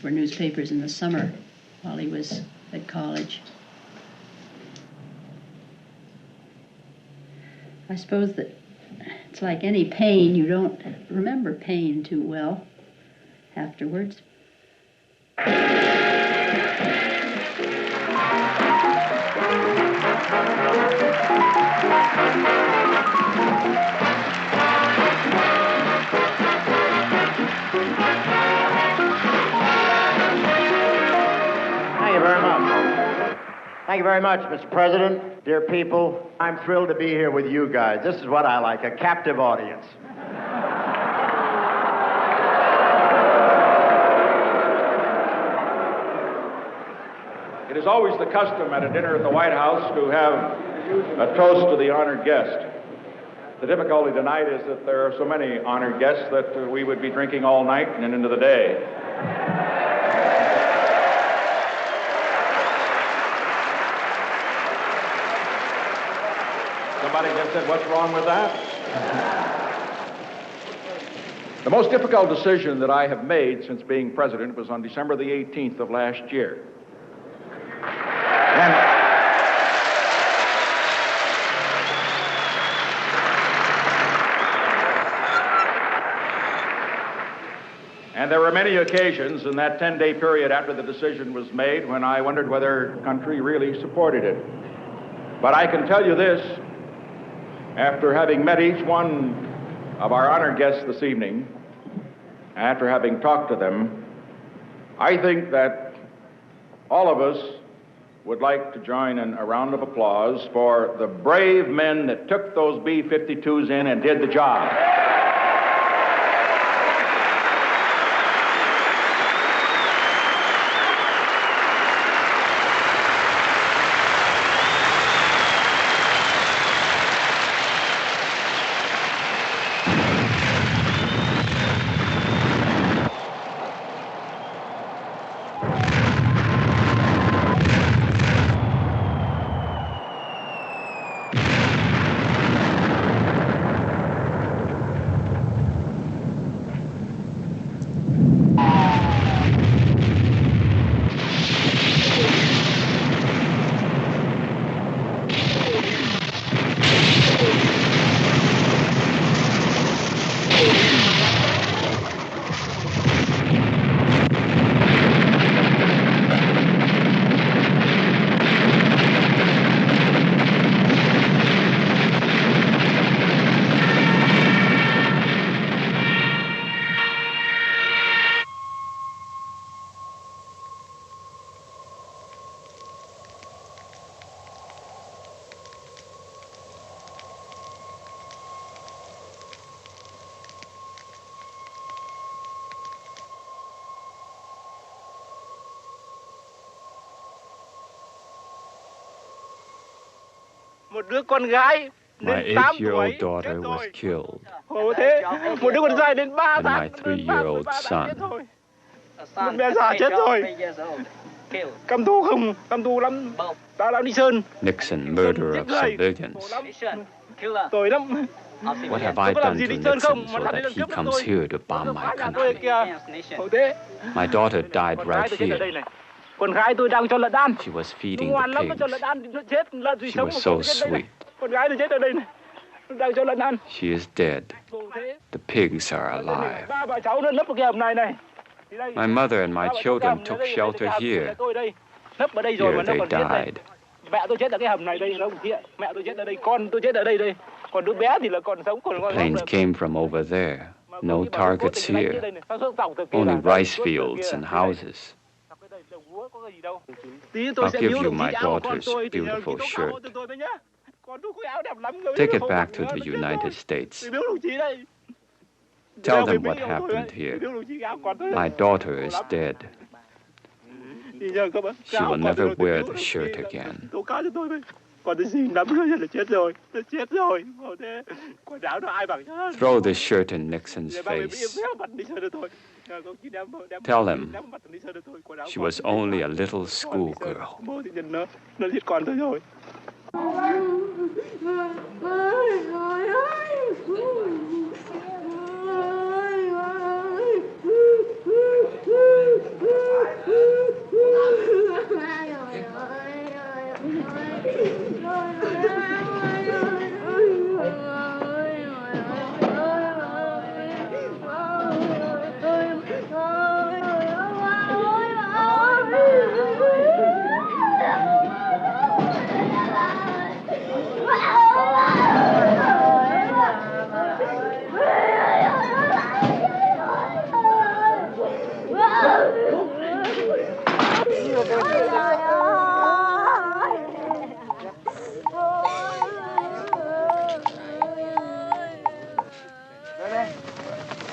for newspapers in the summer while he was at college. I suppose that it's like any pain, you don't remember pain too well afterwards. Thank you very much. Thank you very much, Mr. President. Dear people, I'm thrilled to be here with you guys. This is what I like, a captive audience. It is always the custom at a dinner at the White House to have a toast to the honored guest. The difficulty tonight is that there are so many honored guests that we would be drinking all night and into the day. Somebody just said, what's wrong with that? The most difficult decision that I have made since being president was on December the 18th of last year. And there were many occasions in that 10-day period after the decision was made when I wondered whether the country really supported it. But I can tell you this, after having met each one of our honored guests this evening, after having talked to them, I think that all of us would like to join in a round of applause for the brave men that took those B-52s in and did the job. My 8-year-old daughter was killed, and my 3-year-old son. Một bé già chết rồi. Căm thù không? Căm thù lắm. Ta đã đi Sơn. Nixon, murderer of civilians. Tội lắm. What have I done to Nixon so that he comes here to bomb my country? My daughter died right here. Con gái tôi đang cho lợn ăn. She was feeding Ngoan the lắm, pigs. cho lợn ăn thì nó chết, lợn thì She sống. was so sweet. Con gái tôi chết ở đây này. Nó đang cho lợn ăn. She is dead. The pigs are alive. Ba bà cháu nó nấp ở cái hầm này này. My mother and my children took shelter here. Nấp ở đây rồi mà Here nó they còn chết đây. died. Mẹ tôi chết ở cái hầm này đây, không chị ạ. Mẹ tôi chết ở đây, con tôi chết ở đây đây. Còn đứa bé thì là còn sống, còn Planes came from over there. No targets here. Only rice fields and houses. I'll give you my daughter's beautiful shirt. Take it back to the United States. Tell them what happened here. My daughter is dead. She will never wear the shirt again. Con tôi xinh lắm rồi, là chết rồi. Nó chết rồi. Quần áo nó ai bằng cho. Throw the shirt in Nixon's face. Tell him she was only a little schoolgirl. Nó giết con tôi rồi.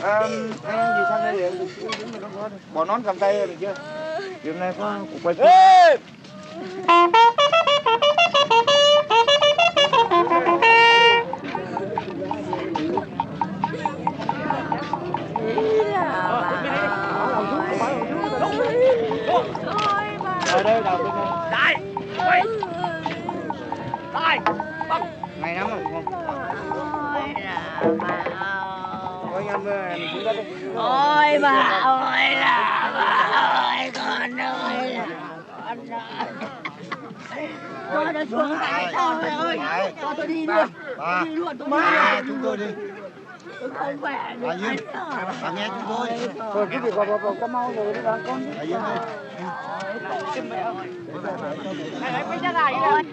Anh gì sang đây để bỏ nón cầm tay được chưa? Hôm nay có cục bạch. Ở đây đầu bên đây. Đây. Đây. Ngày lắm rồi. Ôi bà ơi là bà ơi, con ơi là con ơi. Tôi đã xuống tay tôi ơi, cho tôi đi luôn. Đi luôn, tôi đi chúng tôi đi. Tôi không khỏe được. Bà nghe chúng tôi. Thôi cứ việc vào có mau rồi đi đón con. Này bây giờ này rồi.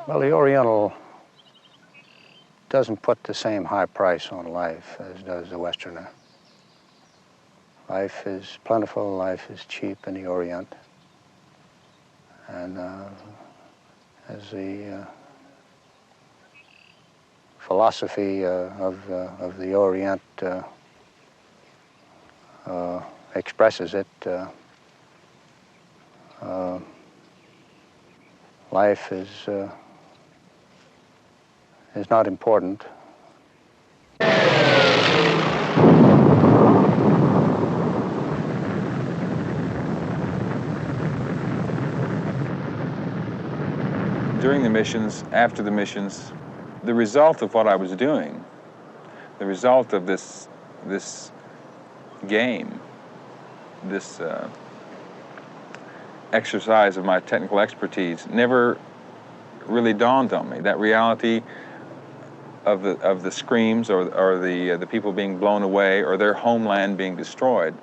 Well, the Oriental doesn't put the same high price on life as does the Westerner. Life is plentiful, life is cheap in the Orient. And as the philosophy of the Orient expresses it, life is not important. During the missions, after the missions, the result of what I was doing, the result of this game, this exercise of my technical expertise never really dawned on me. That reality of the screams or the people being blown away or their homeland being destroyed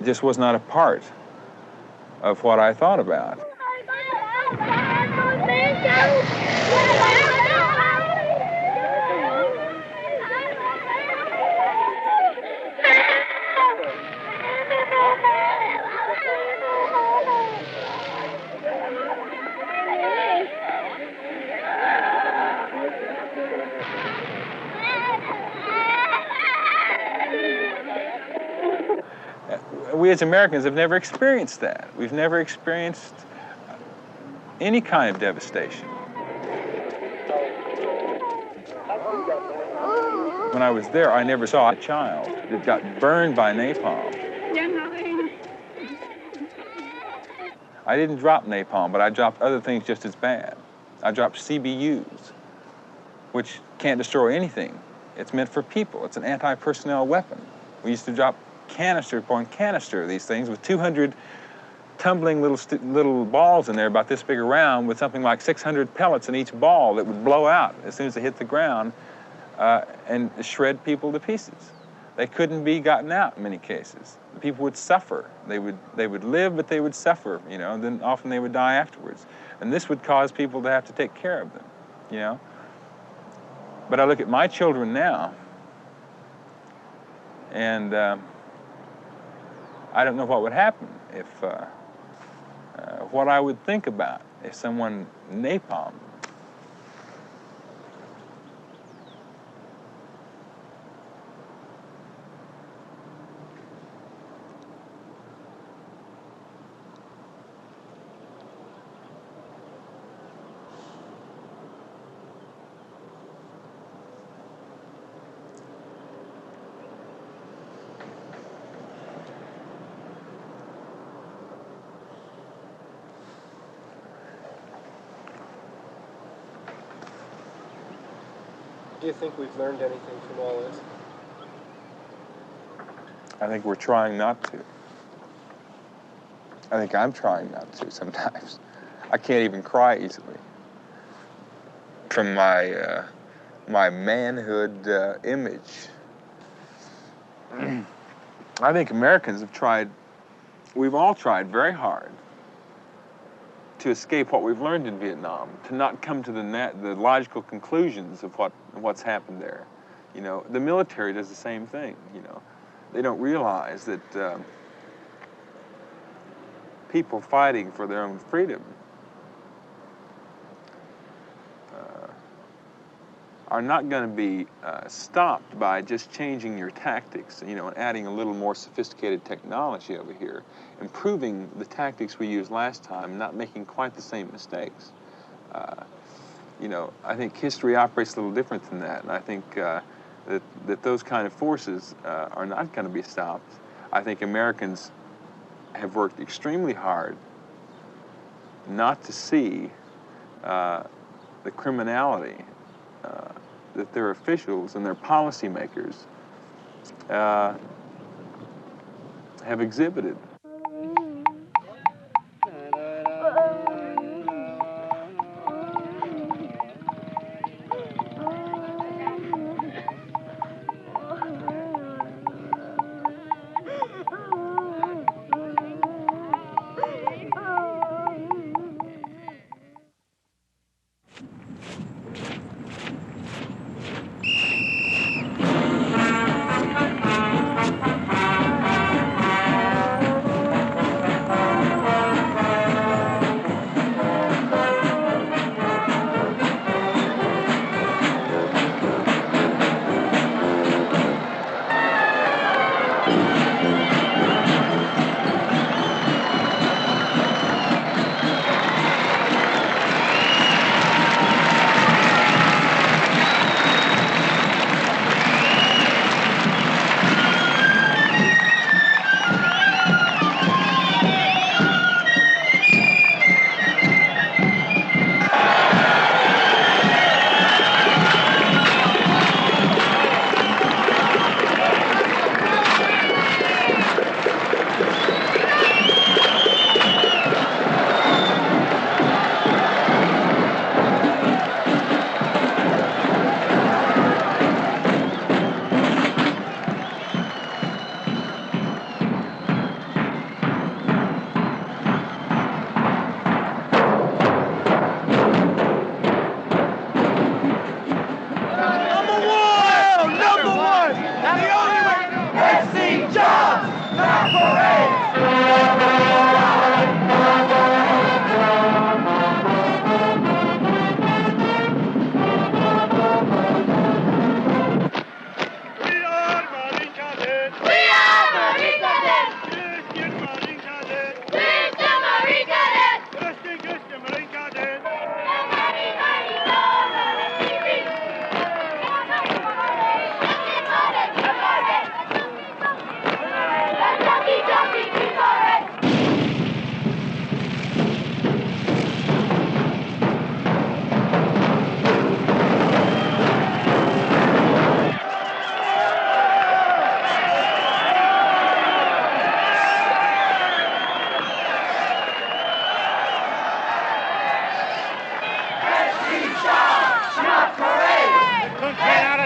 just was not a part of what I thought about. we as Americans have never experienced that. We've never experienced any kind of devastation. When I was there, I never saw a child that got burned by napalm. I didn't drop napalm, but I dropped other things just as bad. I dropped CBUs, which can't destroy anything. It's meant for people. It's an anti-personnel weapon. We used to drop canister upon canister of these things with 200 tumbling little balls in there about this big around with something like 600 pellets in each ball that would blow out as soon as they hit the ground and shred people to pieces. They couldn't be gotten out in many cases. The people would suffer. They would live, but they would suffer, you know, and then often they would die afterwards. And this would cause people to have to take care of them, you know. But I look at my children now, and I don't know what would happen if, what I would think about if someone napalmed. Do you think we've learned anything from all this? I think we're trying not to. I think I'm trying not to sometimes. I can't even cry easily from my my manhood image. I think Americans have tried, we've all tried very hard to escape what we've learned in Vietnam, to not come to the logical conclusions of what's happened there. You know, the military does the same thing, you know. They don't realize that people fighting for their own freedom are not going to be stopped by just changing your tactics, you know, and adding a little more sophisticated technology over here, improving the tactics we used last time, not making quite the same mistakes. You know, I think history operates a little different than that, and I think that those kind of forces are not going to be stopped. I think Americans have worked extremely hard not to see the criminality that their officials and their policymakers have exhibited.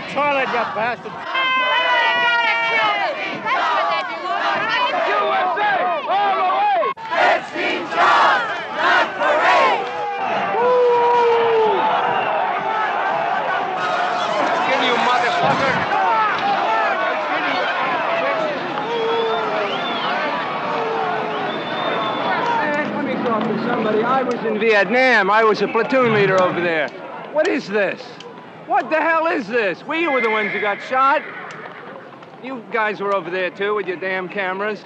the toilet, you bastard! USA! All the way! Let's be John, not parade! Give you, motherfucker! Let me talk to somebody. I was in Vietnam. I was a platoon leader over there. What is this? What the hell is this? We were the ones who got shot. You guys were over there, too, with your damn cameras.